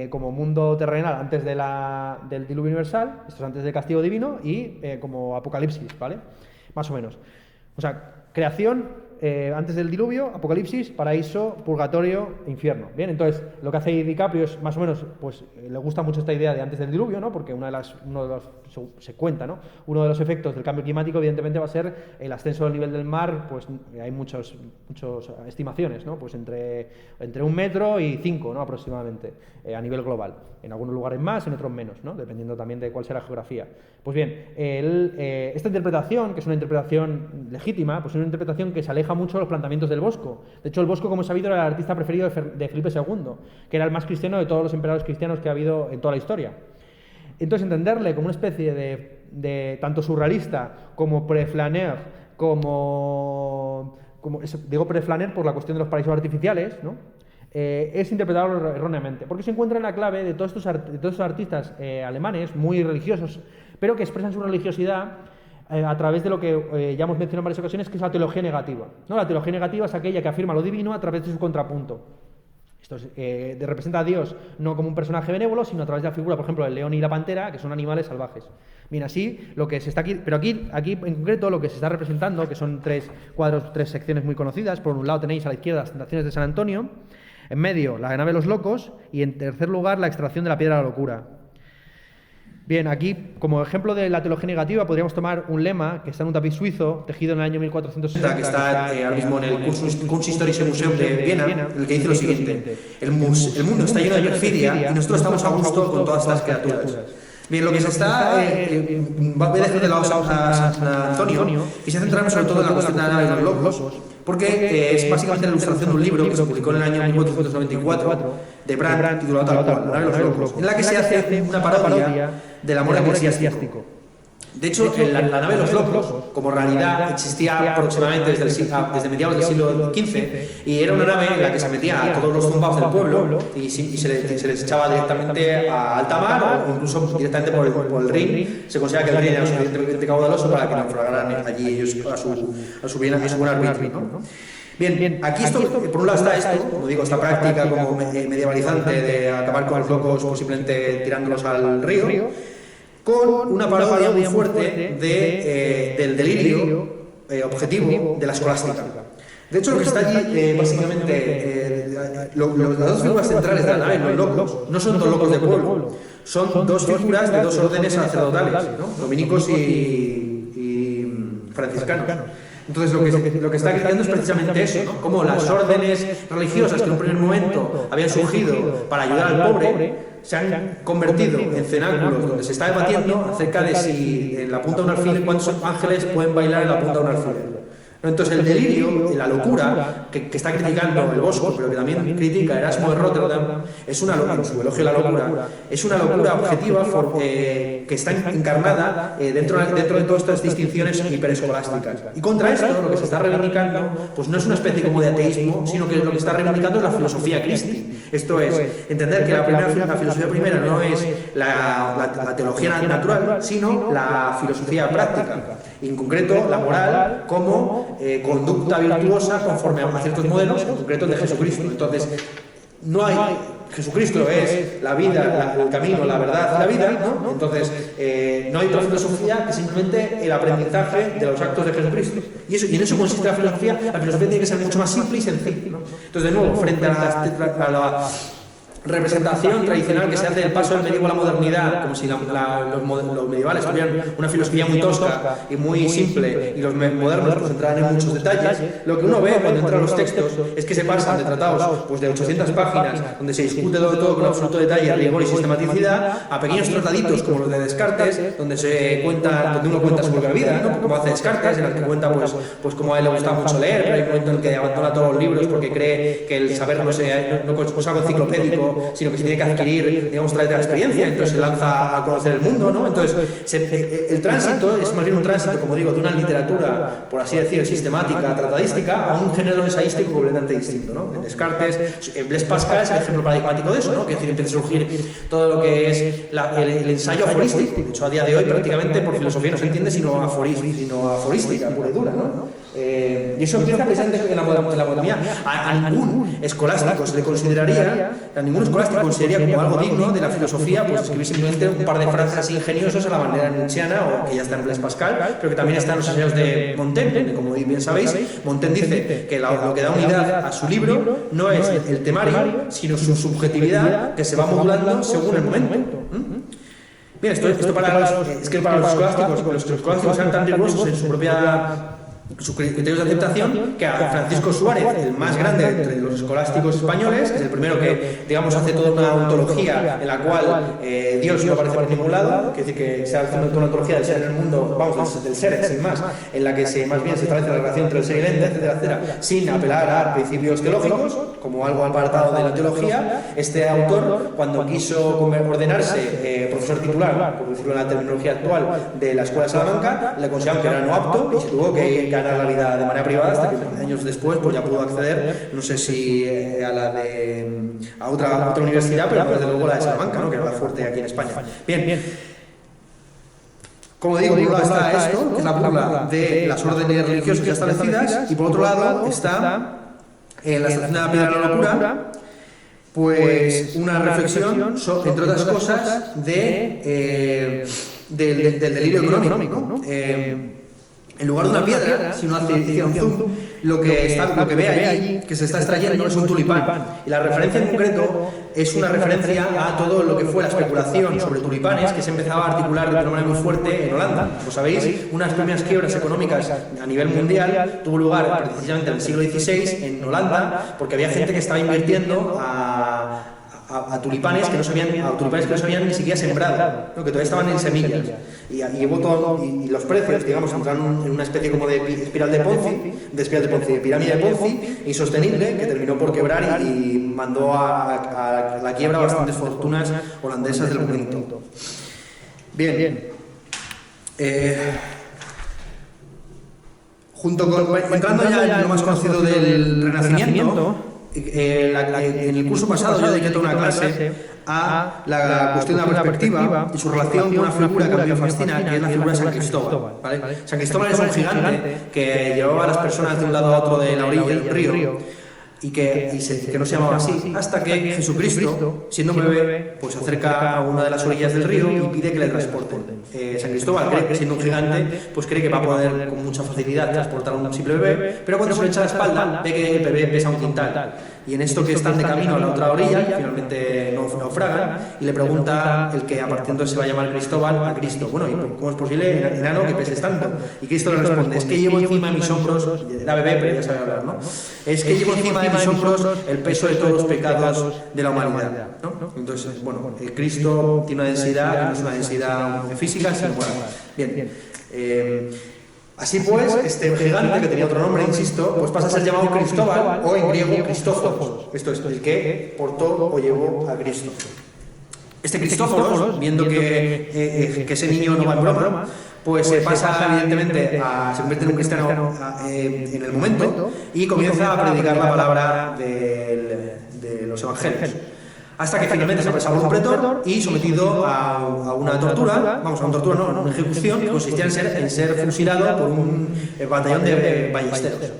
como mundo terrenal antes del diluvio universal, esto es antes del castigo divino, y como apocalipsis, ¿vale? Más o menos. O sea, creación antes del diluvio, apocalipsis, paraíso, purgatorio, infierno. Bien, entonces lo que hace DiCaprio es más o menos, pues le gusta mucho esta idea de antes del diluvio, ¿no? Porque se cuenta, ¿no? Uno de los efectos del cambio climático, evidentemente, va a ser el ascenso del nivel del mar. Pues hay muchas estimaciones, ¿no? Pues entre 1 metro y 5, ¿no? Aproximadamente, a nivel global. En algunos lugares más, en otros menos, ¿no? Dependiendo también de cuál sea la geografía. Pues bien, esta interpretación, que es una interpretación legítima, pues es una interpretación que se aleja mucho de los planteamientos del Bosco. De hecho, el Bosco, como he sabido, era el artista preferido de Felipe II, que era el más cristiano de todos los emperadores cristianos que ha habido en toda la historia. Entonces, entenderle como una especie de tanto surrealista como preflaneur, digo preflaneur por la cuestión de los paraísos artificiales, ¿no? Es interpretarlo erróneamente, porque se encuentra en la clave de todos estos artistas alemanes muy religiosos, pero que expresan su religiosidad a través de lo que ya hemos mencionado en varias ocasiones, que es la teología negativa, ¿no? La teología negativa es aquella que afirma lo divino a través de su contrapunto. Esto representa a Dios no como un personaje benévolo, sino a través de la figura, por ejemplo, del león y la pantera, que son animales salvajes. Bien, así lo que se está aquí, pero aquí en concreto lo que se está representando, que son 3 cuadros, 3 secciones muy conocidas. Por un lado tenéis a la izquierda las tentaciones de San Antonio, en medio la nave de los locos y en tercer lugar la extracción de la piedra de la locura. Bien, aquí como ejemplo de la teología negativa podríamos tomar un lema que está en un tapiz suizo tejido en el año 1460, que está ahora mismo en el Kunsthistorische Museum de Viena, el que dice lo siguiente: el mundo está lleno de perfidia y nosotros estamos a gusto con todas estas criaturas. Bien, lo que se está... voy a dejar de lado a San Antonio y se centrarme sobre todo en la cuestión de la nave de los locos, porque es básicamente la ilustración de un libro que se publicó en el año 1494 de Brandt, titulado tal cual, La nave de los locos, en la que se hace una parodia del amor eclesiástico. De hecho, la nave de los locos, como realidad, existía aproximadamente desde mediados del siglo XV, y era una nave en la que se metía a todos los zumbaos del pueblo y se les echaba directamente a alta mar o incluso directamente por el Rin. Se considera que el Rin era suficientemente caudaloso para que naufragaran allí ellos a su buen arbitrio, ¿no? Bien, aquí por un lado está esto, como digo, esta práctica como medievalizante de acabar con los locos o simplemente tirándolos al río, con una parodia muy fuerte del delirio objetivo de la escolástica. De hecho, lo que está allí, básicamente, las dos figuras centrales de la nave, los locos, no son dos locos de pueblo, son dos figuras de dos órdenes sacerdotales, ¿no? Dominicos y franciscanos. Entonces, lo que está criticando es precisamente eso, ¿no? Cómo las órdenes religiosas que en un primer momento habían surgido para ayudar al pobre se han convertido en cenáculos donde se está debatiendo acerca de si en la punta de un alfiler cuántos ángeles pueden bailar en la punta de un alfiler. Entonces el delirio, la locura, que está criticando el Bosco, pero que también critica Erasmo de Rotterdam, es una locura, en su elogio a la locura, es una locura objetiva que está encarnada dentro de todas estas distinciones hiperescolásticas. Y contra esto, lo que se está reivindicando, pues no es una especie como de ateísmo, sino que lo que está reivindicando es la filosofía Christi. Esto es, entender que la filosofía primera no es la teología natural, sino la filosofía práctica. En concreto, la moral como conducta virtuosa conforme a ciertos modelos, en concreto el de Jesucristo. Entonces, no hay... Jesucristo es la vida, el camino, la verdad, la vida, ¿no? Entonces, no hay otra filosofía que simplemente el aprendizaje de los actos de Jesucristo. Y en eso consiste la filosofía. La filosofía tiene que ser mucho más simple y sencilla, ¿no? Entonces, de nuevo, frente a la representación tradicional que se hace del paso del medievo a la modernidad, como si los medievales tuvieran una filosofía muy tosca y muy simple y los modernos pues entraran en muchos detalles, lo que uno ve cuando entra a los textos es que se pasan de tratados pues de 800 páginas donde se discute todo con absoluto detalle, rigor y sistematicidad, a pequeños trataditos como los de Descartes, donde uno cuenta su propia vida, ¿no? Como hace Descartes, en el que cuenta pues como a él le gusta mucho leer, pero hay un momento en el que abandona todos los libros porque cree que el saber no es algo enciclopédico académico, sino que se tiene que adquirir, digamos, a través de la experiencia, entonces se lanza a conocer el mundo, ¿no? Entonces, el tránsito es más bien un tránsito, como digo, de una literatura, por así decir, sistemática, tratadística, a un género ensaístico completamente distinto, ¿no? En Descartes, Blaise Pascal es el ejemplo paradigmático de eso, ¿no? Que es decir, empieza a surgir todo lo que es el ensayo aforístico. De hecho, a día de hoy prácticamente por filosofía no se entiende sino aforística, pura y dura, ¿no? Y eso empieza precisamente en la modernidad. A ningún escolástico se le consideraría, como algo digno de la filosofía, pues escribir simplemente un par de frases ingeniosas a la manera nietzscheana, o que ya está en Blaise Pascal, pero que también está en los ensayos de Montaigne, como bien sabéis. Montaigne dice que lo que da unidad a su libro no es el temario, sino su subjetividad, que se va modulando según el momento. Bien, esto para los escolásticos eran tan rigurosos en sus criterios de aceptación, que a Francisco Suárez, el más grande entre los escolásticos españoles, es el primero que, digamos, hace toda una ontología en la cual Dios no aparece por ningún lado, que decir que se hace toda una ontología del ser en el mundo, vamos, del ser, sin más, en la que más bien se establece la relación entre el ser y el ente, etcétera, sin apelar a principios teológicos, como algo apartado de la teología. Este autor, cuando quiso ordenarse profesor titular, por decirlo en la terminología actual, de la Escuela de Salamanca, le consideraron que era no apto y se tuvo que ganar la vida de manera privada, hasta que años después pues ya pudo acceder, no sé si a otra universidad, pero desde luego la de Salamanca, ¿no? Que era la fuerte aquí en España. Bien. Como digo, por un lado está esto, que es la burla de las órdenes religiosas ya establecidas, y por otro lado está la estación de la piedra de la locura, pues una reflexión, entre otras cosas, del delirio económico, ¿no? En lugar de una piedra, si uno hace un zoom, lo que ve allí, que se está extrayendo, es un tulipán. Y la referencia en concreto es una referencia a todo lo que fue la especulación sobre tulipanes, que se empezaba a articular de una manera muy fuerte en Holanda. Como sabéis, unas primeras quiebras económicas a nivel mundial tuvo lugar precisamente en el siglo XVI en Holanda, porque había gente que estaba invirtiendo a tulipanes que no se habían ni siquiera sembrado, ¿no? Que todavía estaban en semillas. Y los precios, digamos, entraron en una especie como de de pirámide de Ponzi insostenible, que terminó por quebrar y mandó a la quiebra bastantes fortunas holandesas del momento. Bien. Entrando ya en lo más conocido del Renacimiento, en el curso pasado yo dediqué toda una clase a la cuestión de la perspectiva y su relación con una figura que a mí me fascina, que es la figura de San Cristóbal, ¿vale? San Cristóbal es un gigante que llevaba a las personas de un lado a otro de la orilla del río, y que no se llamaba así, hasta que Jesucristo, siendo un bebé, pues se acerca a una de las orillas del río y pide que le transporten. San Cristóbal, siendo un gigante, pues cree que va a poder con mucha facilidad transportar a un simple bebé, pero cuando se le echa a la espalda ve que el bebé pesa un quintal. Y en esto que están de camino a la otra orilla, finalmente naufragan, y le pregunta el que a partir de entonces se va a llamar Cristóbal a Cristo: bueno, ¿y cómo es posible, enano, que peses tanto? Y Cristo le responde: es que llevo encima de mis hombros, era bebé pero ya sabe hablar, ¿no? Es que llevo encima de mis hombros el peso de todos los pecados de la humanidad, ¿no? Entonces, bueno, Cristo tiene una densidad, no es una densidad física, sino bueno. Bien. Así pues, este gigante, que tenía otro nombre, insisto, pues pasa a ser llamado Cristóbal, o en griego Cristóforos. Esto es el que portó o llevó a Cristo. Este Cristóforos, viendo que ese niño no va en broma, pues se pasa evidentemente se convierte en un cristiano en el momento y comienza a predicar la palabra de los evangelios. Hasta que finalmente se apresaba por un pretor y sometido a una tortura, una ejecución que consistía en ser fusilado por un batallón de ballesteros.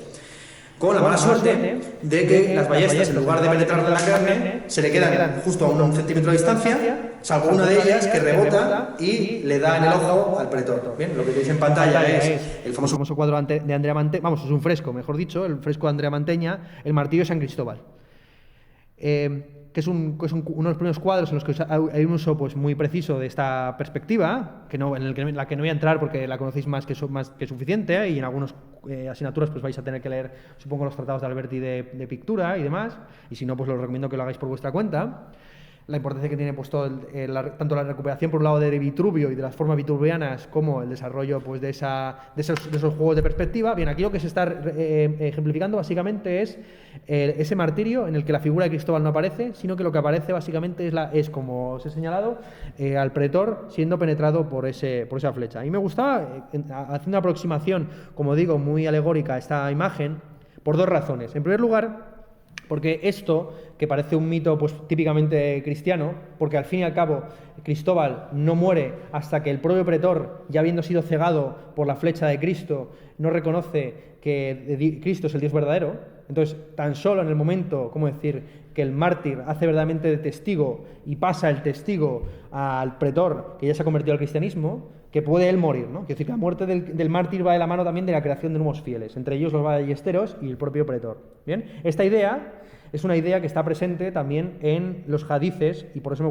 Con la mala suerte de que las ballestas, en lugar de penetrarle en la carne, se le quedan justo a 1 centímetro de distancia, salvo una de ellas que rebota y le da en el ojo al pretor. Bien, lo que veis en pantalla es el famoso cuadro de Andrea Manteña, vamos, es un fresco, mejor dicho, el fresco de Andrea Manteña, El martirio de San Cristóbal. Que es uno de los primeros cuadros en los que hay un uso pues muy preciso de esta perspectiva, en la que no voy a entrar porque la conocéis más que suficiente, y en algunas asignaturas pues vais a tener que leer, supongo, los tratados de Alberti de Pictura y demás, y si no, pues os recomiendo que lo hagáis por vuestra cuenta. la importancia que tiene pues, tanto la recuperación por un lado de Vitruvio y de las formas vitruvianas como el desarrollo pues, de esos juegos de perspectiva. Bien, aquí lo que se está ejemplificando básicamente es ese martirio en el que la figura de Cristóbal no aparece, sino que lo que aparece básicamente es como os he señalado, al pretor siendo penetrado por esa flecha. A mí me gustaba, haciendo una aproximación, como digo, muy alegórica a esta imagen, por dos razones. En primer lugar, porque esto, que parece un mito pues, típicamente cristiano, porque al fin y al cabo Cristóbal no muere hasta que el propio pretor, ya habiendo sido cegado por la flecha de Cristo, no reconoce que Cristo es el Dios verdadero. Entonces, tan solo en el momento, ¿cómo decir?, que el mártir hace verdaderamente de testigo y pasa el testigo al pretor, que ya se ha convertido al cristianismo, que puede él morir, ¿no? Quiere decir que la muerte del mártir va de la mano también de la creación de nuevos fieles, entre ellos los ballesteros y el propio pretor. ¿Bien? Esta idea es una idea que está presente también en los hadices y por eso me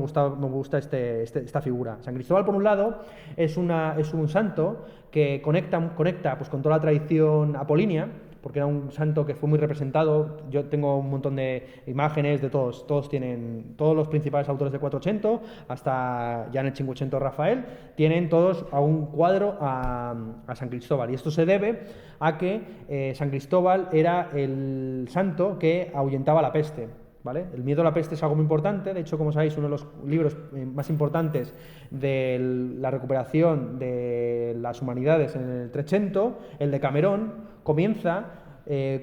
gusta esta figura. San Cristóbal, por un lado, es un santo que conecta pues, con toda la tradición apolínea, porque era un santo que fue muy representado. Yo tengo un montón de imágenes de todos los principales autores de 400, hasta ya en el 500 Rafael, tienen todos a un cuadro a San Cristóbal. Y esto se debe a que San Cristóbal era el santo que ahuyentaba la peste. ¿Vale? El miedo a la peste es algo muy importante. De hecho, como sabéis, uno de los libros más importantes de la recuperación de las humanidades en el Trecento, el de Camerón, comienza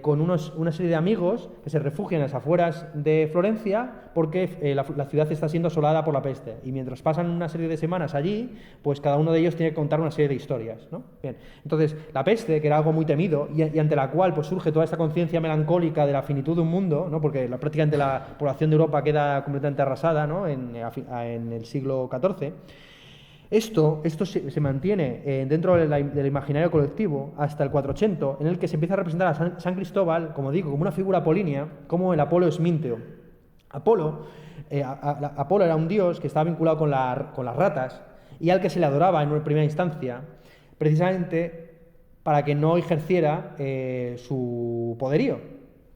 con una serie de amigos que se refugian en las afueras de Florencia porque la ciudad está siendo asolada por la peste. Y mientras pasan una serie de semanas allí, pues cada uno de ellos tiene que contar una serie de historias, ¿no? Bien. Entonces, la peste, que era algo muy temido y ante la cual pues, surge toda esta conciencia melancólica de la finitud de un mundo, ¿no? Porque prácticamente la población de Europa queda completamente arrasada, ¿no? en el siglo XIV. Esto se mantiene dentro del imaginario colectivo hasta el 400, en el que se empieza a representar a San Cristóbal, como digo, como una figura apolínea, como el Apolo Esminteo. Apolo era un dios que estaba vinculado con las ratas y al que se le adoraba en una primera instancia, precisamente para que no ejerciera su poderío.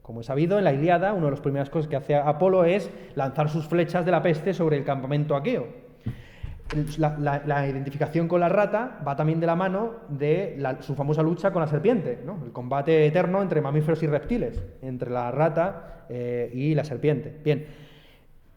Como es sabido, en la Ilíada, una de las primeras cosas que hace Apolo es lanzar sus flechas de la peste sobre el campamento aqueo. La identificación con la rata va también de la mano de su famosa lucha con la serpiente, ¿no? El combate eterno entre mamíferos y reptiles, entre la rata y la serpiente. Bien,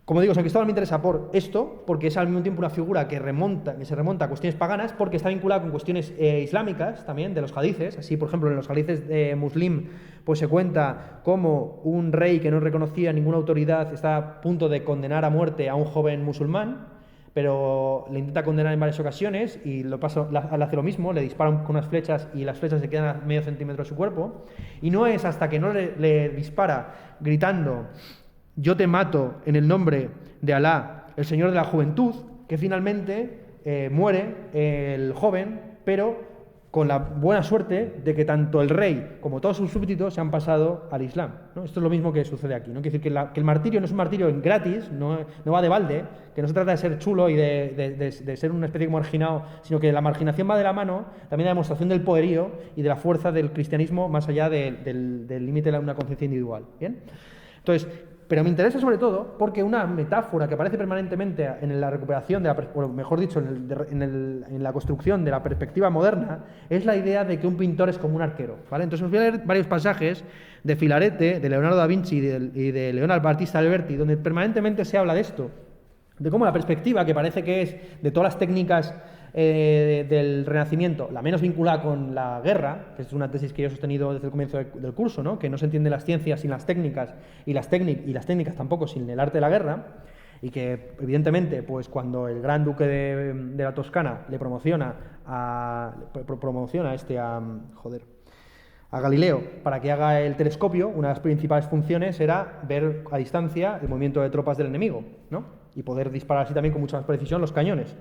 como digo, San Cristóbal me interesa por esto, porque es al mismo tiempo una figura que se remonta a cuestiones paganas, porque está vinculada con cuestiones islámicas también, de los hadices. Así, por ejemplo, en los hadices de Muslim pues se cuenta cómo un rey que no reconocía ninguna autoridad está a punto de condenar a muerte a un joven musulmán, pero le intenta condenar en varias ocasiones y él hace lo mismo, le disparan con unas flechas y las flechas se quedan a medio centímetro de su cuerpo. Y no es hasta que no le dispara gritando: yo te mato en el nombre de Alá, el Señor de la Juventud, que finalmente muere el joven, pero con la buena suerte de que tanto el rey como todos sus súbditos se han pasado al Islam, ¿no? Esto es lo mismo que sucede aquí, ¿no? Quiere decir que el martirio no es un martirio gratis, no va de balde, que no se trata de ser chulo y de ser una especie de marginado, sino que la marginación va de la mano también de la demostración del poderío y de la fuerza del cristianismo más allá del límite de una conciencia individual. ¿Bien? Entonces, pero me interesa sobre todo porque una metáfora que aparece permanentemente en la recuperación, o mejor dicho, en la construcción de la perspectiva moderna, es la idea de que un pintor es como un arquero, ¿vale? Entonces os voy a leer varios pasajes de Filarete, de Leonardo da Vinci y de Leonardo Battista Alberti, donde permanentemente se habla de esto, de cómo la perspectiva, que parece que es de todas las técnicas del Renacimiento, la menos vinculada con la guerra, que es una tesis que yo he sostenido desde el comienzo del curso, ¿no? Que no se entienden las ciencias sin las técnicas y las técnicas tampoco sin el arte de la guerra, y que evidentemente pues cuando el gran duque de la Toscana le promociona a Galileo para que haga el telescopio, una de las principales funciones era ver a distancia el movimiento de tropas del enemigo, ¿no? Y poder disparar así también con mucha más precisión los cañones.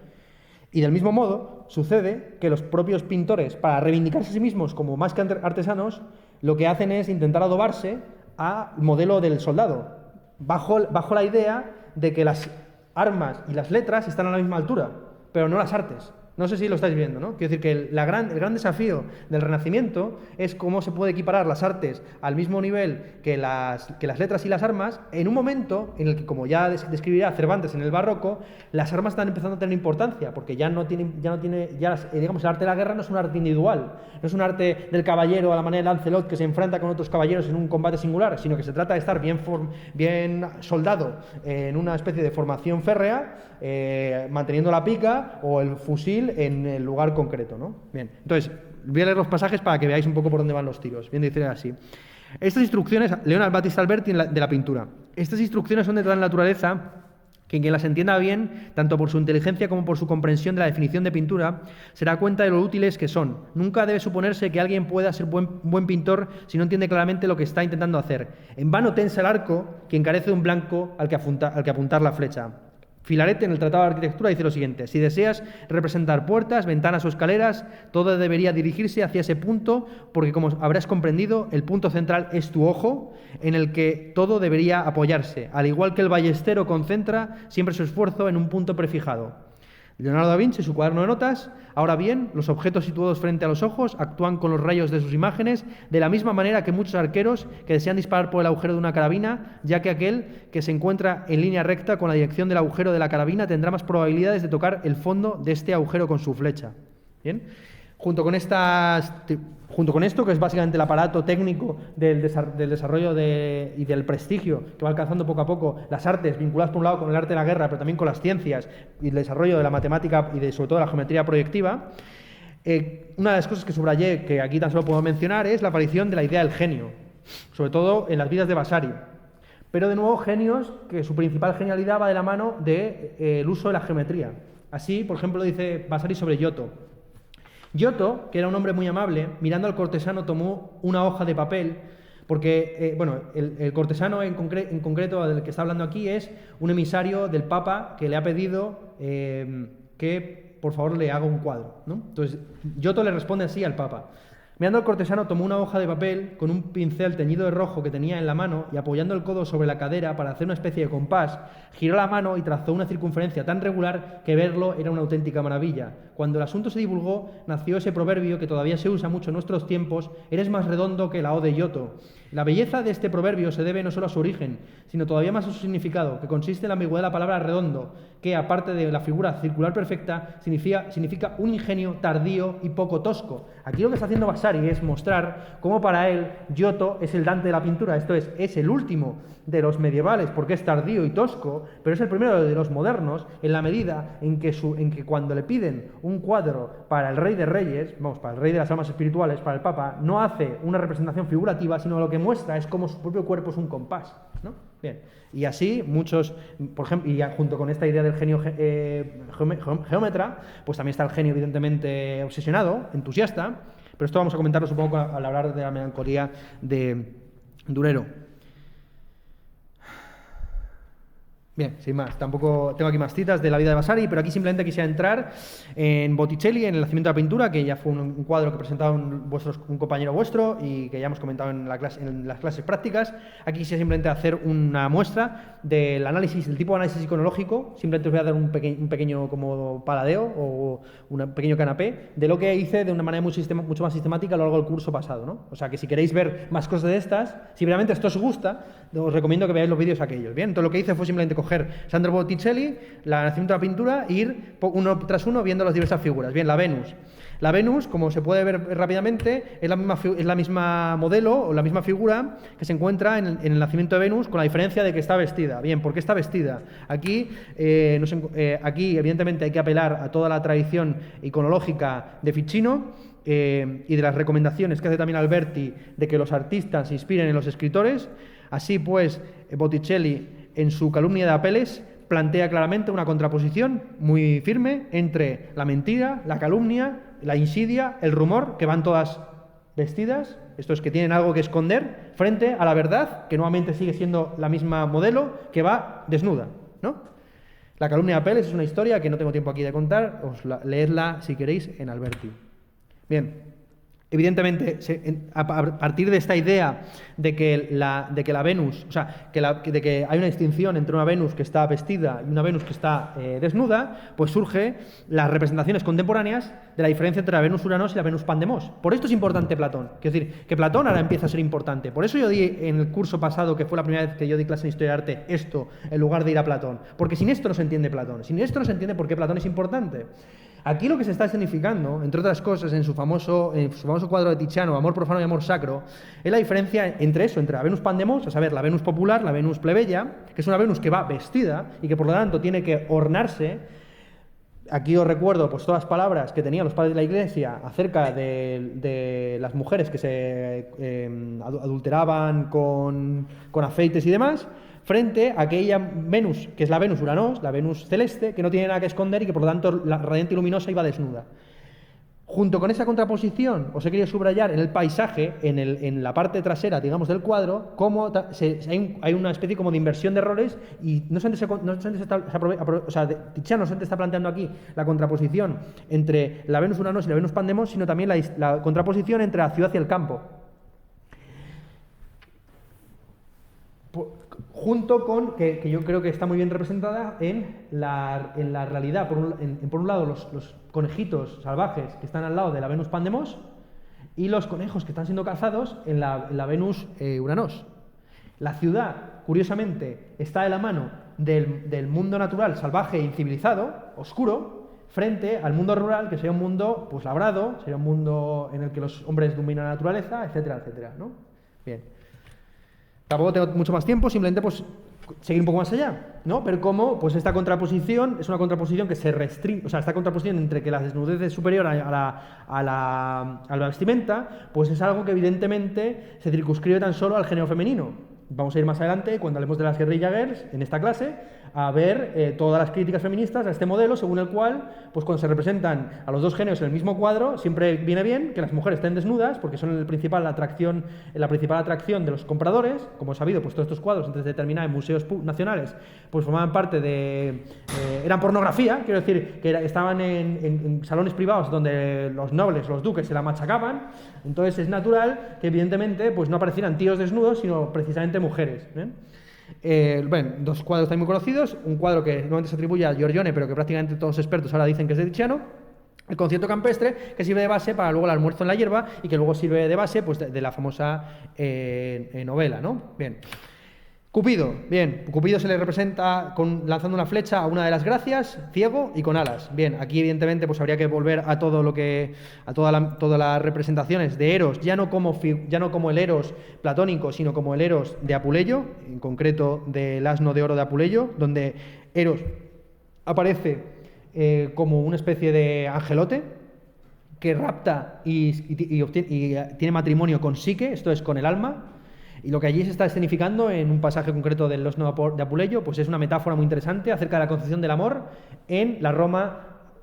Y del mismo modo, sucede que los propios pintores, para reivindicarse a sí mismos como más que artesanos, lo que hacen es intentar adobarse al modelo del soldado, bajo la idea de que las armas y las letras están a la misma altura, pero no las artes. No sé si lo estáis viendo, ¿no? Quiero decir que el gran desafío del Renacimiento es cómo se puede equiparar las artes al mismo nivel que las letras y las armas en un momento en el que, como ya describirá Cervantes en el Barroco, las armas están empezando a tener importancia, porque digamos, el arte de la guerra no es un arte individual, no es un arte del caballero a la manera de Lancelot que se enfrenta con otros caballeros en un combate singular, sino que se trata de estar bien soldado en una especie de formación férrea, manteniendo la pica o el fusil en el lugar concreto, ¿no? Bien, entonces, voy a leer los pasajes para que veáis un poco por dónde van los tiros. Bien, dice así. Estas instrucciones, Leonard Battista Alberti de la pintura. Estas instrucciones son de tal naturaleza que quien las entienda bien, tanto por su inteligencia como por su comprensión de la definición de pintura, se da cuenta de lo útiles que son. Nunca debe suponerse que alguien pueda ser buen pintor si no entiende claramente lo que está intentando hacer. En vano tensa el arco quien carece de un blanco al que apuntar la flecha. Filarete, en el Tratado de Arquitectura, dice lo siguiente: si deseas representar puertas, ventanas o escaleras, todo debería dirigirse hacia ese punto, porque, como habrás comprendido, el punto central es tu ojo, en el que todo debería apoyarse, al igual que el ballestero concentra siempre su esfuerzo en un punto prefijado. Leonardo da Vinci, su cuaderno de notas. Ahora bien, los objetos situados frente a los ojos actúan con los rayos de sus imágenes de la misma manera que muchos arqueros que desean disparar por el agujero de una carabina, ya que aquel que se encuentra en línea recta con la dirección del agujero de la carabina tendrá más probabilidades de tocar el fondo de este agujero con su flecha. ¿Bien? Junto con esto, que es básicamente el aparato técnico del desarrollo y del prestigio que va alcanzando poco a poco las artes, vinculadas por un lado con el arte de la guerra, pero también con las ciencias y el desarrollo de la matemática y sobre todo de la geometría proyectiva, una de las cosas que subrayé, que aquí tan solo puedo mencionar, es la aparición de la idea del genio, sobre todo en las vidas de Vasari. Pero de nuevo, genios que su principal genialidad va de la mano del uso de la geometría. Así, por ejemplo, dice Vasari sobre Giotto. Giotto, que era un hombre muy amable, mirando al cortesano tomó una hoja de papel, porque el cortesano en concreto del que está hablando aquí es un emisario del Papa que le ha pedido que por favor le haga un cuadro, ¿no? Entonces Giotto le responde así al Papa. Mirando al cortesano tomó una hoja de papel con un pincel teñido de rojo que tenía en la mano y, apoyando el codo sobre la cadera para hacer una especie de compás, giró la mano y trazó una circunferencia tan regular que verlo era una auténtica maravilla. Cuando el asunto se divulgó, nació ese proverbio que todavía se usa mucho en nuestros tiempos: eres más redondo que la O de Giotto. La belleza de este proverbio se debe no solo a su origen, sino todavía más a su significado, que consiste en la ambigüedad de la palabra redondo, que, aparte de la figura circular perfecta, significa un ingenio tardío y poco tosco. Aquí lo que está haciendo Vasari es mostrar cómo para él Giotto es el Dante de la pintura, esto es el último de los medievales, porque es tardío y tosco, pero es el primero de los modernos, en la medida en que cuando le piden un cuadro para el Rey de Reyes, para el Rey de las almas espirituales, para el Papa, no hace una representación figurativa, sino lo que muestra es cómo su propio cuerpo es un compás, ¿no? Bien, y así muchos, por ejemplo, y junto con esta idea del genio geómetra, pues también está el genio evidentemente obsesionado, entusiasta, pero esto vamos a comentarlo supongo al hablar de la melancolía de Durero. Bien, sin más, tampoco tengo aquí más citas de la vida de Vasari, pero aquí simplemente quisiera entrar en Botticelli, en el nacimiento de la pintura, que ya fue un cuadro que presentaba un compañero vuestro y que ya hemos comentado en las clases prácticas. Aquí quisiera simplemente hacer una muestra del tipo de análisis iconológico. Simplemente os voy a dar un pequeño como paladeo o un pequeño canapé de lo que hice de una manera mucho más sistemática a lo largo del curso pasado, ¿no? O sea que si queréis ver más cosas de estas, si realmente esto os gusta, os recomiendo que veáis los vídeos aquellos. Bien, entonces lo que hice fue simplemente coger Sandro Botticelli, la nacimiento de la pintura, e ir uno tras uno viendo las diversas figuras. Bien, la Venus. La Venus, como se puede ver rápidamente, es la misma modelo o la misma figura que se encuentra en el nacimiento de Venus, con la diferencia de que está vestida. Bien, ¿por qué está vestida? Aquí, evidentemente, hay que apelar a toda la tradición iconológica de Ficino y de las recomendaciones que hace también Alberti de que los artistas se inspiren en los escritores. Así pues, Botticelli, en su Calumnia de Apeles, plantea claramente una contraposición muy firme entre la mentira, la calumnia, la insidia, el rumor, que van todas vestidas, estos que tienen algo que esconder, frente a la verdad, que nuevamente sigue siendo la misma modelo, que va desnuda, ¿no? La Calumnia de Apeles es una historia que no tengo tiempo aquí de contar, leedla si queréis en Alberti. Bien. evidentemente, a partir de esta idea de que la Venus, o sea, de que hay una distinción entre una Venus que está vestida y una Venus que está desnuda, pues surge las representaciones contemporáneas de la diferencia entre la Venus Uranos y la Venus Pandemos. Por esto es importante Platón. Quiero decir, que Platón ahora empieza a ser importante. Por eso yo di en el curso pasado, que fue la primera vez que yo di clase en Historia del Arte, esto, en lugar de ir a Platón. Porque sin esto no se entiende Platón. Sin esto no se entiende por qué Platón es importante. Aquí lo que se está escenificando, entre otras cosas, en su famoso cuadro de Tiziano, Amor profano y amor sacro, es la diferencia entre eso, entre la Venus Pandemos, a saber, la Venus popular, la Venus plebeya, que es una Venus que va vestida y que por lo tanto tiene que ornarse. Aquí os recuerdo pues todas las palabras que tenían los padres de la Iglesia acerca de las mujeres que se adulteraban con aceites y demás, frente a aquella Venus, que es la Venus Uranos, la Venus celeste, que no tiene nada que esconder y que por lo tanto la radiante y luminosa iba desnuda. Junto con esa contraposición, os he querido subrayar en el paisaje, en la parte trasera, digamos, del cuadro, cómo hay una especie como de inversión de roles y Tiziano no está planteando aquí la contraposición entre la Venus Uranos y la Venus Pandemos, sino también la contraposición entre la ciudad y el campo. Junto con, que yo creo que está muy bien representada en la realidad, por un lado los conejitos salvajes que están al lado de la Venus Pandemos y los conejos que están siendo cazados en la Venus Uranos. La ciudad, curiosamente, está de la mano del mundo natural salvaje e incivilizado, oscuro, frente al mundo rural, que sería un mundo pues labrado, sería un mundo en el que los hombres dominan la naturaleza, etcétera, etcétera, ¿no? Bien. Tampoco tengo mucho más tiempo, simplemente pues seguir un poco más allá, ¿no? Pero cómo pues esta contraposición es una contraposición que se restringe, o sea, esta contraposición entre que la desnudez es superior a la vestimenta, pues es algo que evidentemente se circunscribe tan solo al género femenino. Vamos a ir más adelante, cuando hablemos de las guerrilla girls, en esta clase, a ver todas las críticas feministas a este modelo, según el cual, pues cuando se representan a los dos géneros en el mismo cuadro, siempre viene bien que las mujeres estén desnudas, porque son la principal atracción de los compradores. Como he sabido, pues todos estos cuadros, antes de terminar en museos nacionales, pues formaban parte de... eran pornografía, quiero decir, que estaban en salones privados donde los nobles, los duques, se la machacaban. Entonces es natural que, evidentemente, pues no aparecieran tíos desnudos, sino precisamente mujeres. Bueno, dos cuadros también muy conocidos, un cuadro que normalmente se atribuye a Giorgione, pero que prácticamente todos los expertos ahora dicen que es de Tiziano, el concierto campestre, que sirve de base para luego el almuerzo en la hierba y que luego sirve de base pues, de la famosa novela, ¿no? Bien. Cupido, bien, Cupido se le representa lanzando una flecha a una de las gracias, ciego y con alas. Bien, aquí evidentemente pues habría que volver a todas las representaciones de Eros, ya no como el Eros platónico, sino como el Eros de Apuleyo, en concreto del asno de oro de Apuleyo, donde Eros aparece como una especie de angelote que rapta y tiene matrimonio con Psique, esto es con el alma. Y lo que allí se está escenificando en un pasaje concreto del Osno de Apuleyo, pues es una metáfora muy interesante acerca de la concepción del amor en la Roma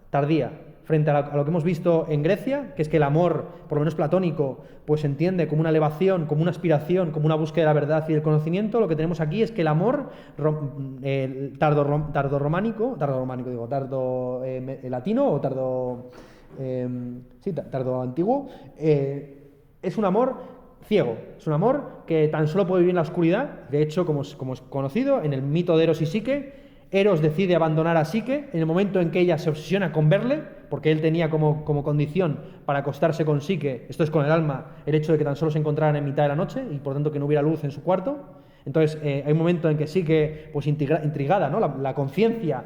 tardía, frente a lo que hemos visto en Grecia, que es que el amor, por lo menos platónico, pues se entiende como una elevación, como una aspiración, como una búsqueda de la verdad y del conocimiento. Lo que tenemos aquí es que el amor tardo latino o tardo antiguo, es un amor ciego, es un amor que tan solo puede vivir en la oscuridad. De hecho, como es conocido, en el mito de Eros y Psique, Eros decide abandonar a Psique en el momento en que ella se obsesiona con verle, porque él tenía como condición para acostarse con Psique, esto es con el alma, el hecho de que tan solo se encontraran en mitad de la noche y por tanto que no hubiera luz en su cuarto. Entonces hay un momento en que Psique, pues intrigada, ¿no? La conciencia,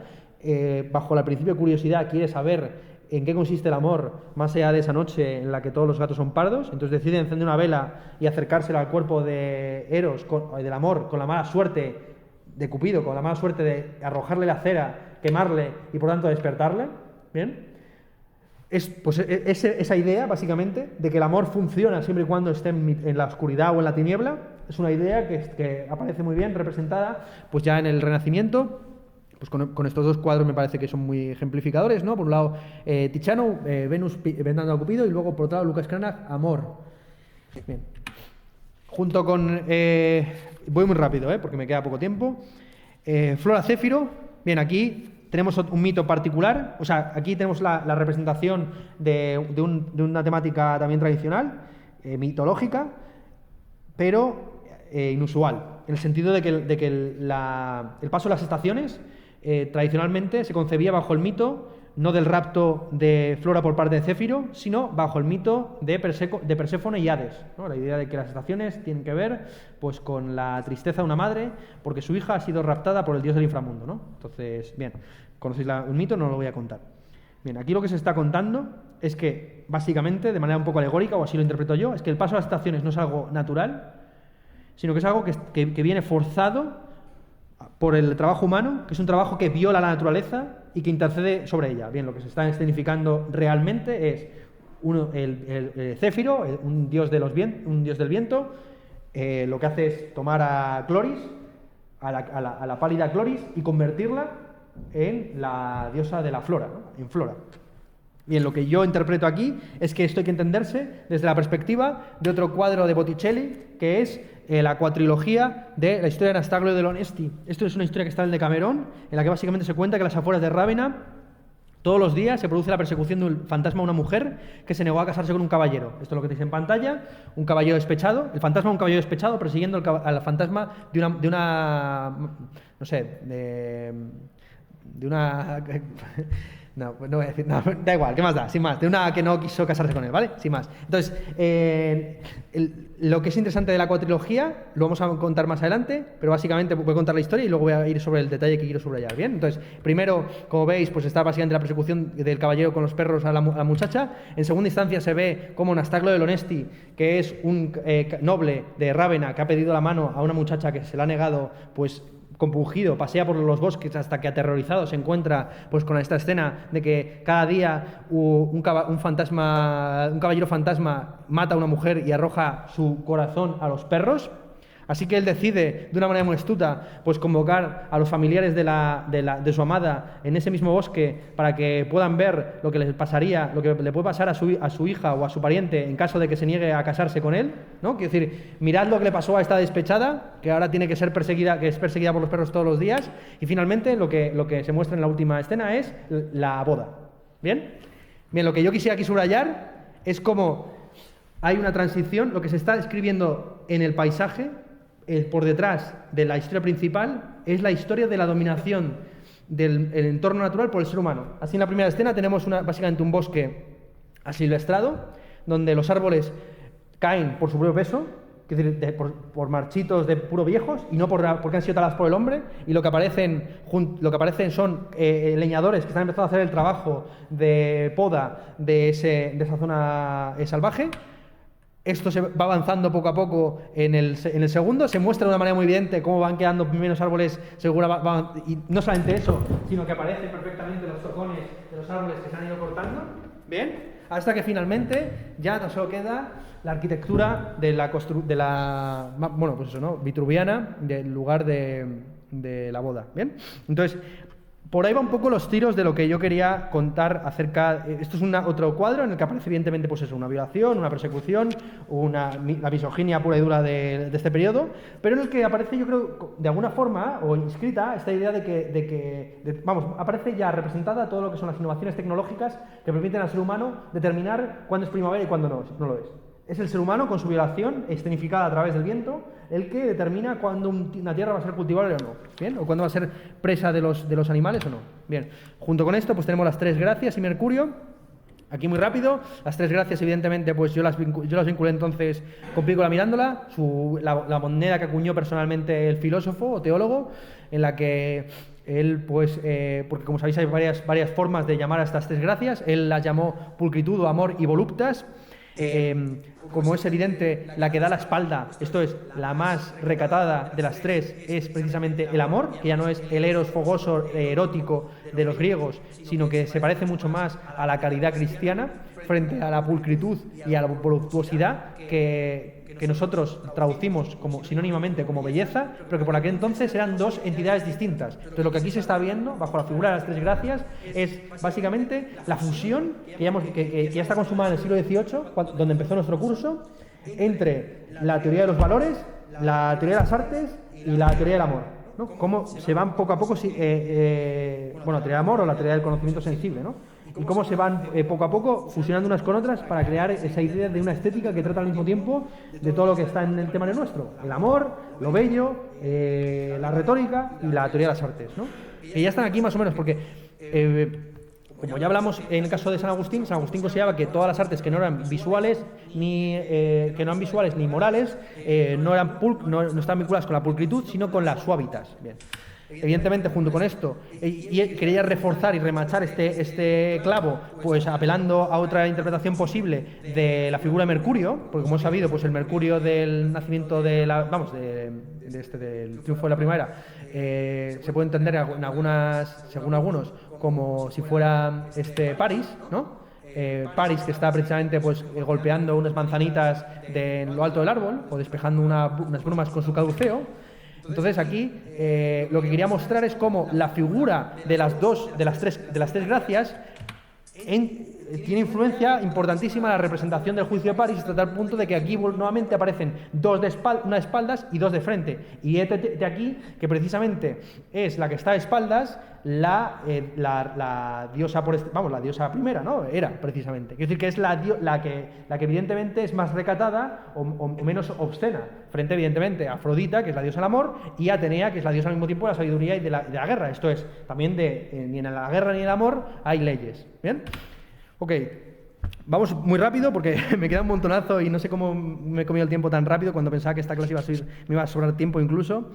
bajo el principio de curiosidad, quiere saber en qué consiste el amor más allá de esa noche en la que todos los gatos son pardos. Entonces decide encender una vela y acercársela al cuerpo de Eros, del amor, con la mala suerte de Cupido, con la mala suerte de arrojarle la cera, quemarle y por tanto despertarle. ¿Bien? Esa idea, básicamente, de que el amor funciona siempre y cuando esté en la oscuridad o en la tiniebla, es una idea que aparece muy bien representada pues ya en el Renacimiento. Pues con estos dos cuadros me parece que son muy ejemplificadores, ¿no? Por un lado, Tiziano, Venus vendando a Cupido, y luego, por otro lado, Lucas Cranach, amor. Bien. Junto con... voy muy rápido, porque me queda poco tiempo. Flora Céfiro. Bien, aquí tenemos un mito particular, o sea, aquí tenemos la representación de una temática también tradicional, mitológica, pero inusual, en el sentido de que el paso de las estaciones tradicionalmente se concebía bajo el mito no del rapto de Flora por parte de Céfiro, sino bajo el mito de Perséfone y Hades, ¿no? La idea de que las estaciones tienen que ver pues, con la tristeza de una madre porque su hija ha sido raptada por el dios del inframundo, ¿no? Entonces, bien, conocéis el mito, no lo voy a contar. Bien, aquí lo que se está contando es que, básicamente, de manera un poco alegórica, o así lo interpreto yo, es que el paso a las estaciones no es algo natural, sino que es algo que viene forzado por el trabajo humano, que es un trabajo que viola la naturaleza y que intercede sobre ella. Bien, lo que se está escenificando realmente es el Céfiro, un dios del viento, lo que hace es tomar a Cloris, a la pálida Cloris, y convertirla en la diosa de la flora, ¿no? En Flora. Bien, lo que yo interpreto aquí es que esto hay que entenderse desde la perspectiva de otro cuadro de Botticelli, que es la cuatrilogía de la historia de Anastaglio del Onesti. Esto es una historia que está en el Decamerón, en la que básicamente se cuenta que a las afueras de Rávena todos los días se produce la persecución de un fantasma a una mujer que se negó a casarse con un caballero. Esto es lo que tenéis en pantalla, un caballero despechado, el fantasma de un caballero despechado persiguiendo al fantasma de una no sé, de una... No, no voy a decir, no, da igual, ¿qué más da? Sin más, de una que no quiso casarse con él, ¿vale? Sin más. Entonces, lo que es interesante de la cuatrilogía lo vamos a contar más adelante, pero básicamente voy a contar la historia y luego voy a ir sobre el detalle que quiero subrayar, ¿bien? Entonces, primero, como veis, pues está básicamente la persecución del caballero con los perros a la muchacha. En segunda instancia se ve como Anastaglio del Onesti, que es un noble de Rávena que ha pedido la mano a una muchacha que se la ha negado, pues compungido, pasea por los bosques hasta que aterrorizado se encuentra pues con esta escena de que cada día un caballero fantasma mata a una mujer y arroja su corazón a los perros. Así que él decide, de una manera muy astuta, pues convocar a los familiares de su amada en ese mismo bosque para que puedan ver lo que les pasaría, lo que le puede pasar a su hija o a su pariente en caso de que se niegue a casarse con él, ¿no? Quiero decir, mirad lo que le pasó a esta despechada, que ahora tiene que ser perseguida, que es perseguida por los perros todos los días, y finalmente lo que se muestra en la última escena es la boda. ¿Bien? Bien, lo que yo quisiera aquí subrayar es cómo hay una transición, lo que se está escribiendo en el paisaje. Por detrás de la historia principal es la historia de la dominación del entorno natural por el ser humano. Así en la primera escena tenemos básicamente un bosque asilvestrado, donde los árboles caen por su propio peso, es decir, por marchitos de puro viejos, y no porque han sido talados por el hombre, y lo que aparecen son leñadores que están empezando a hacer el trabajo de poda de esa zona salvaje. Esto se va avanzando poco a poco en el segundo, se muestra de una manera muy evidente cómo van quedando menos árboles, y no solamente eso, sino que aparecen perfectamente los tocones de los árboles que se han ido cortando, ¿bien? Hasta que finalmente ya no solo queda la arquitectura vitruviana del lugar de la boda, ¿bien? Entonces, por ahí va un poco los tiros de lo que yo quería contar acerca. Esto es otro cuadro en el que aparece evidentemente pues eso, una violación, una persecución, la misoginia pura y dura de este periodo, pero en el que aparece, yo creo, de alguna forma o inscrita esta idea de que aparece ya representada todo lo que son las innovaciones tecnológicas que permiten al ser humano determinar cuándo es primavera y cuándo no lo es. Es el ser humano, con su violación, escenificada a través del viento, el que determina cuándo una tierra va a ser cultivable o no, ¿bien? O cuándo va a ser presa de los animales o no. Bien, junto con esto pues tenemos las tres gracias y Mercurio. Aquí muy rápido, las tres gracias evidentemente pues yo las vinculé entonces con Pícola Mirándola, la moneda que acuñó personalmente el filósofo o teólogo, en la que él pues, porque como sabéis hay varias formas de llamar a estas tres gracias, él las llamó pulcritud, amor y voluptas. Como es evidente, la que da la espalda, esto es, la más recatada de las tres, es precisamente el amor, que ya no es el eros fogoso erótico de los griegos, sino que se parece mucho más a la caridad cristiana frente a la pulcritud y a la voluptuosidad que nosotros traducimos sinónimamente como belleza, pero que por aquel entonces eran dos entidades distintas. Entonces lo que aquí se está viendo, bajo la figura de las tres gracias, es básicamente la fusión que ya está consumada en el siglo XVIII, donde empezó nuestro curso, entre la teoría de los valores, la teoría de las artes y la teoría del amor. ¿no? Cómo se van poco a poco, bueno, la teoría del amor o la teoría del conocimiento sensible, ¿no? Y cómo se van poco a poco fusionando unas con otras para crear esa idea de una estética que trata al mismo tiempo de todo lo que está en el tema de nuestro: el amor, lo bello, la retórica y la teoría de las artes, ¿no? Y ya están aquí más o menos porque, como ya hablamos en el caso de San Agustín consideraba que todas las artes que no eran visuales ni morales no estaban vinculadas con la pulcritud, sino con la suavitas. Bien. Evidentemente, junto con esto, y quería reforzar y remachar este clavo, pues apelando a otra interpretación posible de la figura de Mercurio, porque como hemos sabido, pues el Mercurio del nacimiento del triunfo de la primavera se puede entender según algunos, como si fuera París, ¿no? París, que está precisamente pues golpeando unas manzanitas en lo alto del árbol o despejando unas brumas con su caduceo. Entonces aquí lo que quería mostrar es cómo la figura de las tres gracias tiene influencia importantísima en la representación del juicio de París, hasta tal punto de que aquí nuevamente aparecen una de espaldas y dos de frente. Y de aquí que precisamente es la que está de espaldas la diosa la diosa primera, ¿no? Era precisamente. Quiero decir que es la que evidentemente es más recatada o menos obscena, frente evidentemente a Afrodita, que es la diosa del amor, y Atenea, que es la diosa al mismo tiempo de la sabiduría y de la guerra. Esto es, también ni en la guerra ni en el amor hay leyes. ¿Bien? Ok, vamos muy rápido porque me queda un montonazo y no sé cómo me he comido el tiempo tan rápido cuando pensaba que esta clase me iba a sobrar tiempo incluso.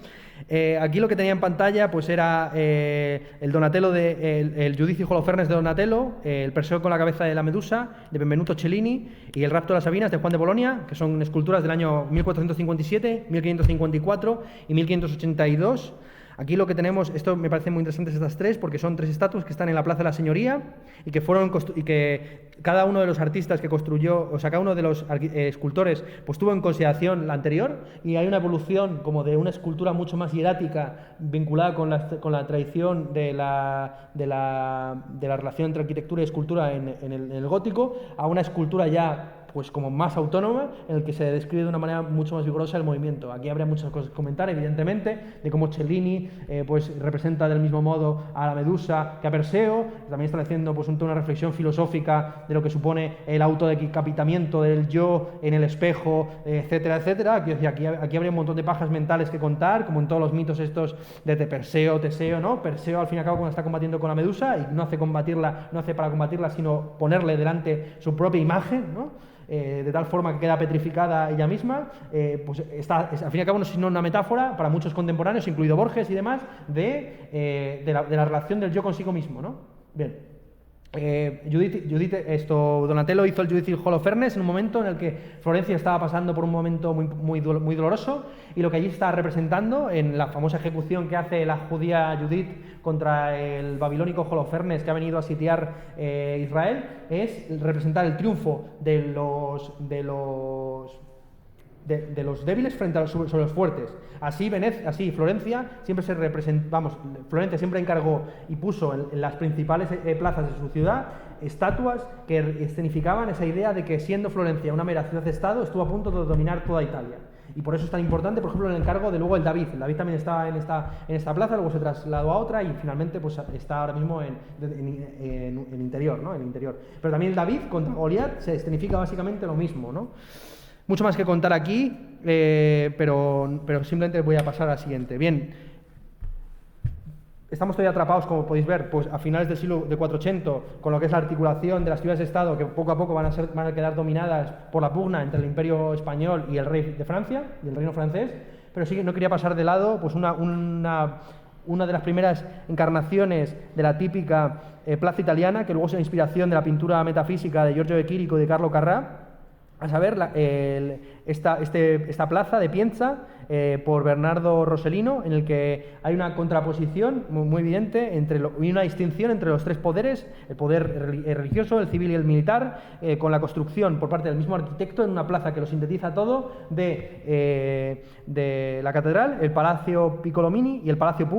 Aquí lo que tenía en pantalla pues era el Donatello el Giudicio Holofernes de Donatello, el Perseo con la cabeza de la Medusa de Benvenuto Cellini y el Rapto de las Sabinas de Juan de Bolonia, que son esculturas del año 1457, 1554 y 1582. Aquí lo que tenemos, esto me parece muy interesante, estas tres, porque son tres estatuas que están en la Plaza de la Señoría y que cada uno de los artistas que construyó, o sea, cada uno de los escultores, pues tuvo en consideración la anterior, y hay una evolución como de una escultura mucho más hierática vinculada con la tradición de la relación entre arquitectura y escultura en el gótico, a una escultura ya pues como más autónoma, en el que se describe de una manera mucho más vigorosa el movimiento. Aquí habría muchas cosas que comentar, evidentemente, de cómo Cellini pues representa del mismo modo a la Medusa que a Perseo. También está haciendo pues una reflexión filosófica de lo que supone el autodecapitamiento del yo en el espejo, etcétera, etcétera. Aquí habría un montón de pajas mentales que contar, como en todos los mitos estos de Perseo, Teseo, ¿no? Perseo, al fin y al cabo, cuando está combatiendo con la Medusa, y no hace para combatirla, sino ponerle delante su propia imagen, ¿no? De tal forma que queda petrificada ella misma, pues al fin y al cabo no es sino una metáfora para muchos contemporáneos, incluido Borges y demás, de la relación del yo consigo mismo, ¿no? Bien. Donatello hizo el Giudicio Holofernes en un momento en el que Florencia estaba pasando por un momento muy doloroso, y lo que allí está representando en la famosa ejecución que hace la judía Judith contra el babilónico Holofernes, que ha venido a sitiar Israel, es representar el triunfo de los débiles sobre los fuertes. Así Florencia siempre encargó y puso en las principales plazas de su ciudad estatuas que escenificaban esa idea de que, siendo Florencia una mera ciudad-estado, estuvo a punto de dominar toda Italia. Y por eso es tan importante, por ejemplo, el encargo de luego el David. El David también estaba en esta plaza, luego se trasladó a otra y finalmente pues está ahora mismo en interior, ¿no? En interior. Pero también el David contra Goliat se escenifica básicamente lo mismo, ¿no? Mucho más que contar aquí, pero simplemente voy a pasar a la siguiente. Bien, estamos todavía atrapados, como podéis ver, pues a finales del siglo de 480, con lo que es la articulación de las ciudades de Estado, que poco a poco van a quedar dominadas por la pugna entre el Imperio español y el rey de Francia, y el reino francés. Pero sí que no quería pasar de lado pues una de las primeras encarnaciones de la típica plaza italiana, que luego es la inspiración de la pintura metafísica de Giorgio de Chirico y de Carlo Carrà, a saber, esta plaza de Pienza, por Bernardo Rossellino, en el que hay una contraposición muy evidente y una distinción entre los tres poderes: el poder religioso, el civil y el militar, con la construcción por parte del mismo arquitecto en una plaza que lo sintetiza todo de la catedral, el Palacio Piccolomini y el Palacio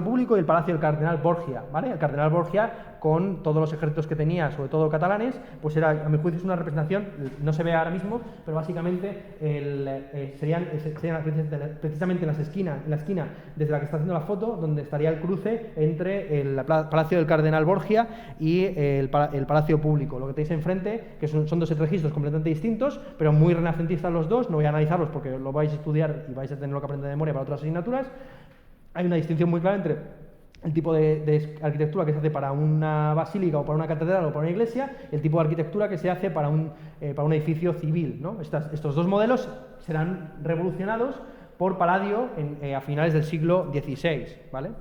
Público y el Palacio del Cardenal Borgia, ¿vale? El Cardenal Borgia, con todos los ejércitos que tenía, sobre todo catalanes, pues era, a mi juicio, es una representación, no se ve ahora mismo, pero básicamente serían precisamente en la esquina desde la que está haciendo la foto, donde estaría el cruce entre el Palacio del Cardenal Borgia y el Palacio Público. Lo que tenéis enfrente, que son dos registros completamente distintos, pero muy renacentistas los dos, no voy a analizarlos porque lo vais a estudiar y vais a tenerlo que aprender de memoria para otras asignaturas. Hay una distinción muy clara entre el tipo de arquitectura que se hace para una basílica o para una catedral o para una iglesia y el tipo de arquitectura que se hace para un edificio civil, ¿no? Estos dos modelos serán revolucionados por Palladio a finales del siglo XVI, ¿vale?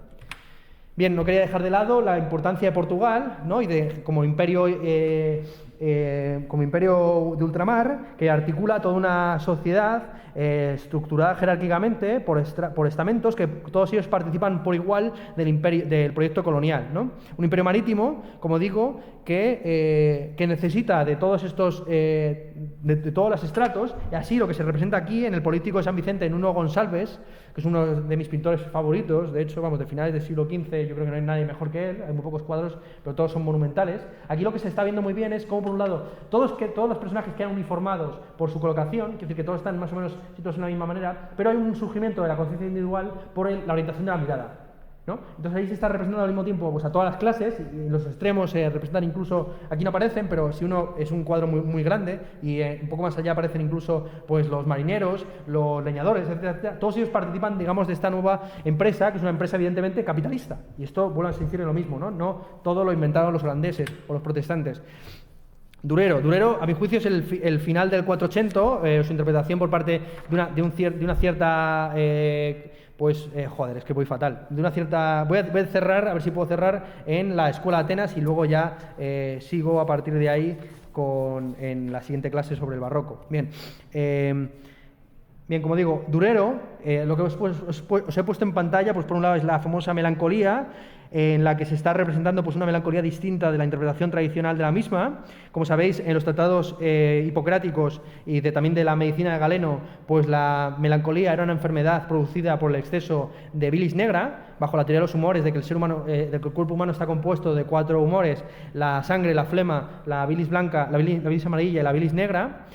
Bien, no quería dejar de lado la importancia de Portugal, ¿no? Y como imperio de ultramar, que articula toda una sociedad estructurada jerárquicamente por estamentos que todos ellos participan por igual del proyecto colonial, ¿no? Un imperio marítimo, como digo, que necesita de todos estos de todos los estratos, y así lo que se representa aquí en el Políptico de San Vicente, en Nuno Gonçalves, que es uno de mis pintores favoritos, de hecho, vamos, de finales del siglo XV, yo creo que no hay nadie mejor que él, hay muy pocos cuadros, pero todos son monumentales. Aquí lo que se está viendo muy bien es cómo, por un lado, todos los personajes quedan uniformados por su colocación, quiere decir que todos están más o menos situados de la misma manera, pero hay un surgimiento de la conciencia individual por la orientación de la mirada, ¿no? Entonces ahí se está representando al mismo tiempo pues, a todas las clases, y los extremos se representan incluso, aquí no aparecen, pero si uno es un cuadro muy, muy grande, y un poco más allá aparecen incluso pues, los marineros, los leñadores, etcétera, etcétera. Todos ellos participan, digamos, de esta nueva empresa, que es una empresa evidentemente capitalista, y esto vuelve a insistir en lo mismo, ¿no? No todo lo inventaron los holandeses o los protestantes. Durero, a mi juicio, es el final del 480, su interpretación por parte de una cierta... joder, es que voy fatal. De una cierta... Voy a cerrar, a ver si puedo cerrar en la Escuela de Atenas y luego ya sigo a partir de ahí en la siguiente clase sobre el barroco. Bien, como digo, Durero, lo que os he puesto en pantalla, pues por un lado es la famosa melancolía, en la que se está representando pues, una melancolía distinta de la interpretación tradicional de la misma. Como sabéis, en los tratados hipocráticos y también de la medicina de Galeno, pues la melancolía era una enfermedad producida por el exceso de bilis negra, bajo la teoría de los humores, de que el cuerpo humano está compuesto de 4 humores: la sangre, la flema, la bilis blanca, la bilis amarilla y la bilis negra.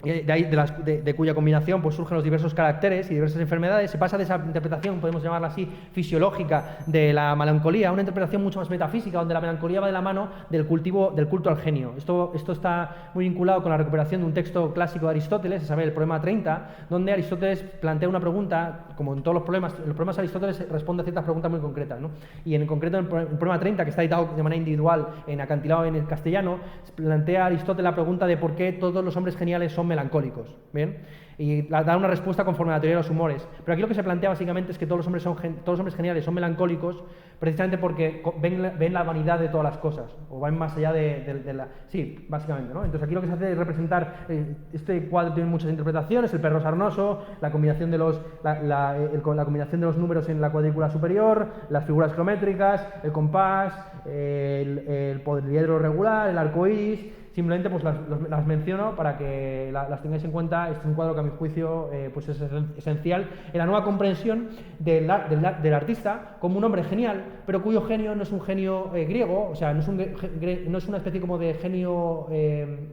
De ahí, de cuya combinación pues, surgen los diversos caracteres y diversas enfermedades. Se pasa de esa interpretación, podemos llamarla así, fisiológica de la melancolía, a una interpretación mucho más metafísica, donde la melancolía va de la mano del culto al genio. Esto está muy vinculado con la recuperación de un texto clásico de Aristóteles, a saber, el Problema 30, donde Aristóteles plantea una pregunta, como en todos los problemas Aristóteles responde a ciertas preguntas muy concretas, ¿no? Y en concreto, en el Problema 30, que está editado de manera individual, acantilado en el castellano, plantea a Aristóteles la pregunta de por qué todos los hombres geniales son melancólicos, ¿bien? Y da una respuesta conforme a la teoría de los humores. Pero aquí lo que se plantea básicamente es que todos los hombres geniales son melancólicos precisamente porque ven la vanidad de todas las cosas, o van más allá de la... Sí, básicamente, ¿no? Entonces aquí lo que se hace es representar, este cuadro tiene muchas interpretaciones: el perro sarnoso, la combinación de la combinación de los números en la cuadrícula superior, las figuras geométricas, el compás, el poliedro regular, el arco iris. Simplemente pues las menciono para que las tengáis en cuenta. Este es un cuadro que a mi juicio pues es esencial en la nueva comprensión del artista como un hombre genial, pero cuyo genio no es un genio griego, o sea, no es una especie como de genio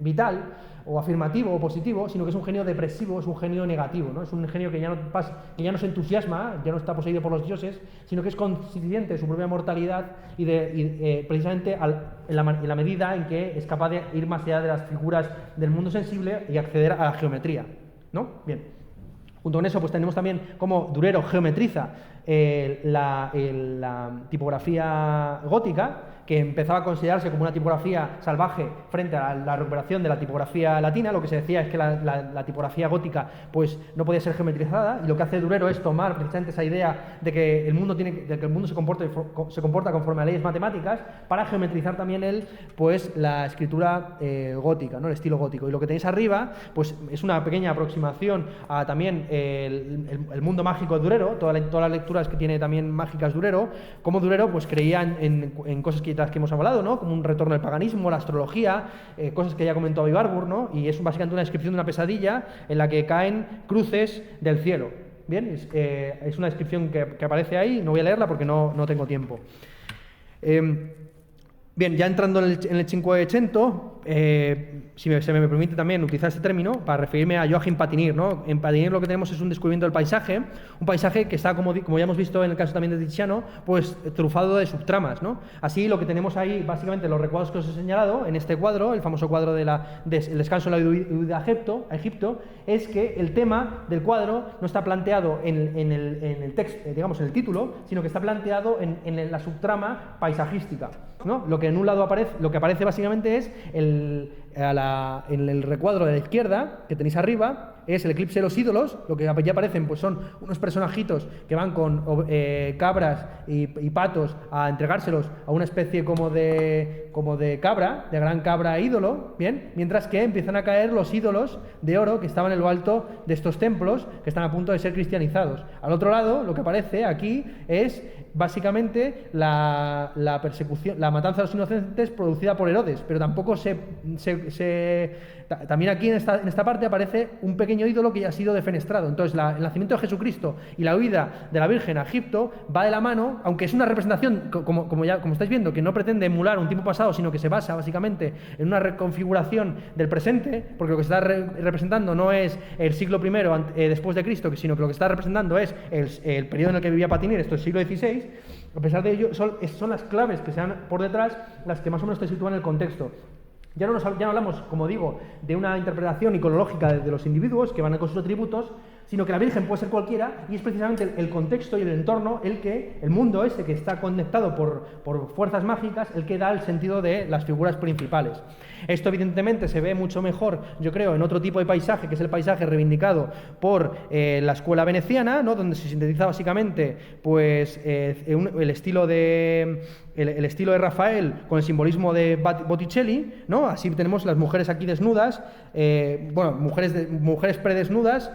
vital o afirmativo o positivo, sino que es un genio depresivo, es un genio negativo, ¿no? Es un genio que ya no se entusiasma, ya no está poseído por los dioses, sino que es consciente de su propia mortalidad y precisamente en la medida en que es capaz de ir más allá de las figuras del mundo sensible y acceder a la geometría, ¿no? Bien. Junto con eso, pues tenemos también cómo Durero geometriza la tipografía gótica, que empezaba a considerarse como una tipografía salvaje frente a la recuperación de la tipografía latina. Lo que se decía es que la tipografía gótica pues, no podía ser geometrizada, y lo que hace Durero es tomar precisamente esa idea de que el mundo se comporta conforme a leyes matemáticas, para geometrizar también pues, la escritura gótica, ¿no? El estilo gótico. Y lo que tenéis arriba pues, es una pequeña aproximación a también el mundo mágico de Durero, todas las lecturas que tiene también mágicas Durero, como Durero pues, creía en cosas que hemos hablado, ¿no? Como un retorno del paganismo, la astrología, cosas que ya comentó Abibargur, ¿no? Y es básicamente una descripción de una pesadilla en la que caen cruces del cielo. Bien, es una descripción que aparece ahí, no voy a leerla porque no tengo tiempo. Bien, ya entrando en el Cinquecento, se me permite también utilizar este término para referirme a Joachim Patinir, ¿no? En Patinir lo que tenemos es un descubrimiento del paisaje, un paisaje que está, como ya hemos visto en el caso también de Tiziano, pues trufado de subtramas, ¿no? Así lo que tenemos ahí, básicamente los recuadros que os he señalado, en este cuadro, el famoso cuadro del descanso en la huida a Egipto, es que el tema del cuadro no está planteado en el texto, digamos en el título, sino que está planteado en la subtrama paisajística, ¿no? Lo que en un lado aparece básicamente es en el recuadro de la izquierda, que tenéis arriba, es el eclipse de los ídolos. Lo que ya aparecen pues son unos personajitos que van con cabras y patos a entregárselos a una especie como de cabra, de gran cabra ídolo, ¿bien? Mientras que empiezan a caer los ídolos de oro que estaban en lo alto de estos templos que están a punto de ser cristianizados. Al otro lado, lo que aparece aquí es básicamente la persecución, la matanza de los inocentes producida por Herodes, pero tampoco también aquí en esta parte aparece un pequeño ídolo que ya ha sido defenestrado. Entonces el nacimiento de Jesucristo y la huida de la Virgen a Egipto va de la mano, aunque es una representación, como estáis viendo, que no pretende emular un tiempo pasado, sino que se basa básicamente en una reconfiguración del presente, porque lo que se está representando no es el siglo I después de Cristo, sino que lo que está representando es el periodo en el que vivía Patinir, esto es el siglo XVI. A pesar de ello, son las claves que se dan por detrás las que más o menos te sitúan el contexto. Ya no hablamos, como digo, de una interpretación iconológica de los individuos que van con sus atributos, sino que la Virgen puede ser cualquiera, y es precisamente el contexto y el entorno, el mundo ese que está conectado por fuerzas mágicas, el que da el sentido de las figuras principales. Esto evidentemente se ve mucho mejor, yo creo, en otro tipo de paisaje, que es el paisaje reivindicado por la escuela veneciana, ¿no? Donde se sintetiza básicamente pues, el estilo de Rafael con el simbolismo de Botticelli, ¿no? Así tenemos las mujeres aquí desnudas, mujeres predesnudas.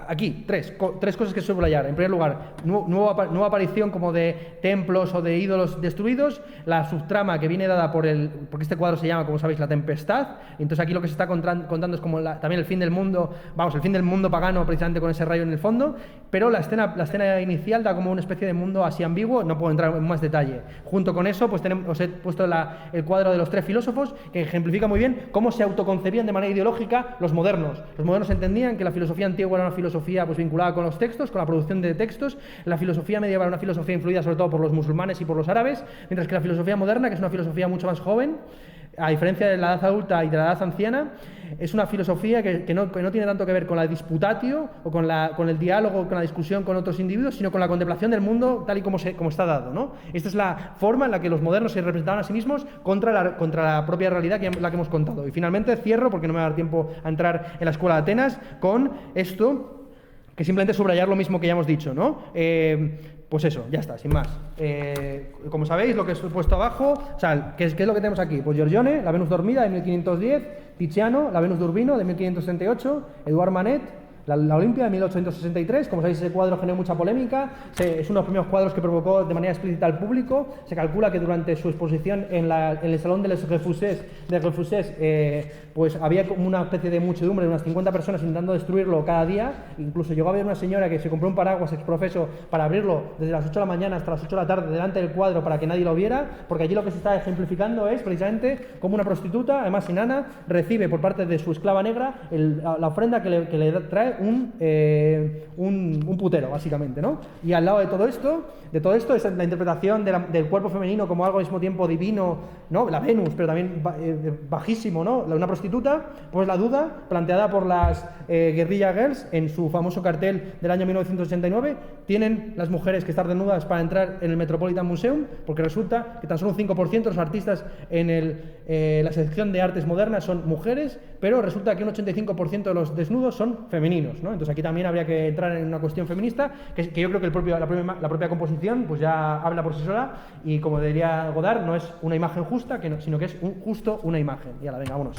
Aquí, tres cosas que subrayar. En primer lugar, nueva aparición como de templos o de ídolos destruidos, la subtrama que viene dada porque este cuadro se llama, como sabéis, La Tempestad, y entonces aquí lo que se está contando es como también el fin del mundo, el fin del mundo pagano, precisamente con ese rayo en el fondo, pero la escena inicial da como una especie de mundo así ambiguo, no puedo entrar en más detalle. Junto con eso, pues os he puesto el cuadro de los tres filósofos, que ejemplifica muy bien cómo se autoconcebían de manera ideológica los modernos. Los modernos entendían que la filosofía antigua era una filosofía pues, vinculada con los textos, con la producción de textos. La filosofía medieval era una filosofía influida sobre todo por los musulmanes y por los árabes, mientras que la filosofía moderna, que es una filosofía mucho más joven, a diferencia de la edad adulta y de la edad anciana, es una filosofía que no tiene tanto que ver con la disputatio o con el diálogo, con la discusión con otros individuos, sino con la contemplación del mundo tal y como está dado, ¿no? Esta es la forma en la que los modernos se representaban a sí mismos contra la propia realidad la que hemos contado. Y finalmente cierro, porque no me va a dar tiempo a entrar en la escuela de Atenas, con esto, que simplemente subrayar lo mismo que ya hemos dicho, ¿no? Pues eso, ya está, sin más. Como sabéis, lo que os he puesto abajo, ¿qué es lo que tenemos aquí? Pues Giorgione, la Venus dormida de 1510, Tiziano, la Venus de Urbino de 1568, Eduard Manet, la Olimpia de 1863. Como sabéis, ese cuadro generó mucha polémica, es uno de los primeros cuadros que provocó de manera explícita al público. Se calcula que durante su exposición en el Salón de Les Refusés, pues había como una especie de muchedumbre de unas 50 personas intentando destruirlo cada día. Incluso llegó a haber una señora que se compró un paraguas exprofeso para abrirlo desde las 8 de la mañana hasta las 8 de la tarde delante del cuadro para que nadie lo viera, porque allí lo que se está ejemplificando es precisamente cómo una prostituta, además enana, recibe por parte de su esclava negra la ofrenda que le trae un putero, básicamente, ¿no? Y al lado de todo esto es la interpretación del cuerpo femenino como algo al mismo tiempo divino, ¿no? La Venus, pero también bajísimo, ¿no? Una prostituta, pues la duda planteada por las Guerrilla Girls en su famoso cartel del año 1989. Tienen las mujeres que estar desnudas para entrar en el Metropolitan Museum, porque resulta que tan solo un 5% de los artistas en la sección de artes modernas son mujeres, pero resulta que un 85% de los desnudos son femeninos, ¿no? Entonces aquí también habría que entrar en una cuestión feminista, que yo creo que la propia composición pues ya habla por sí sola, y como diría Godard, no es una imagen justa, sino que es justo una imagen. Y ahora, venga, vámonos.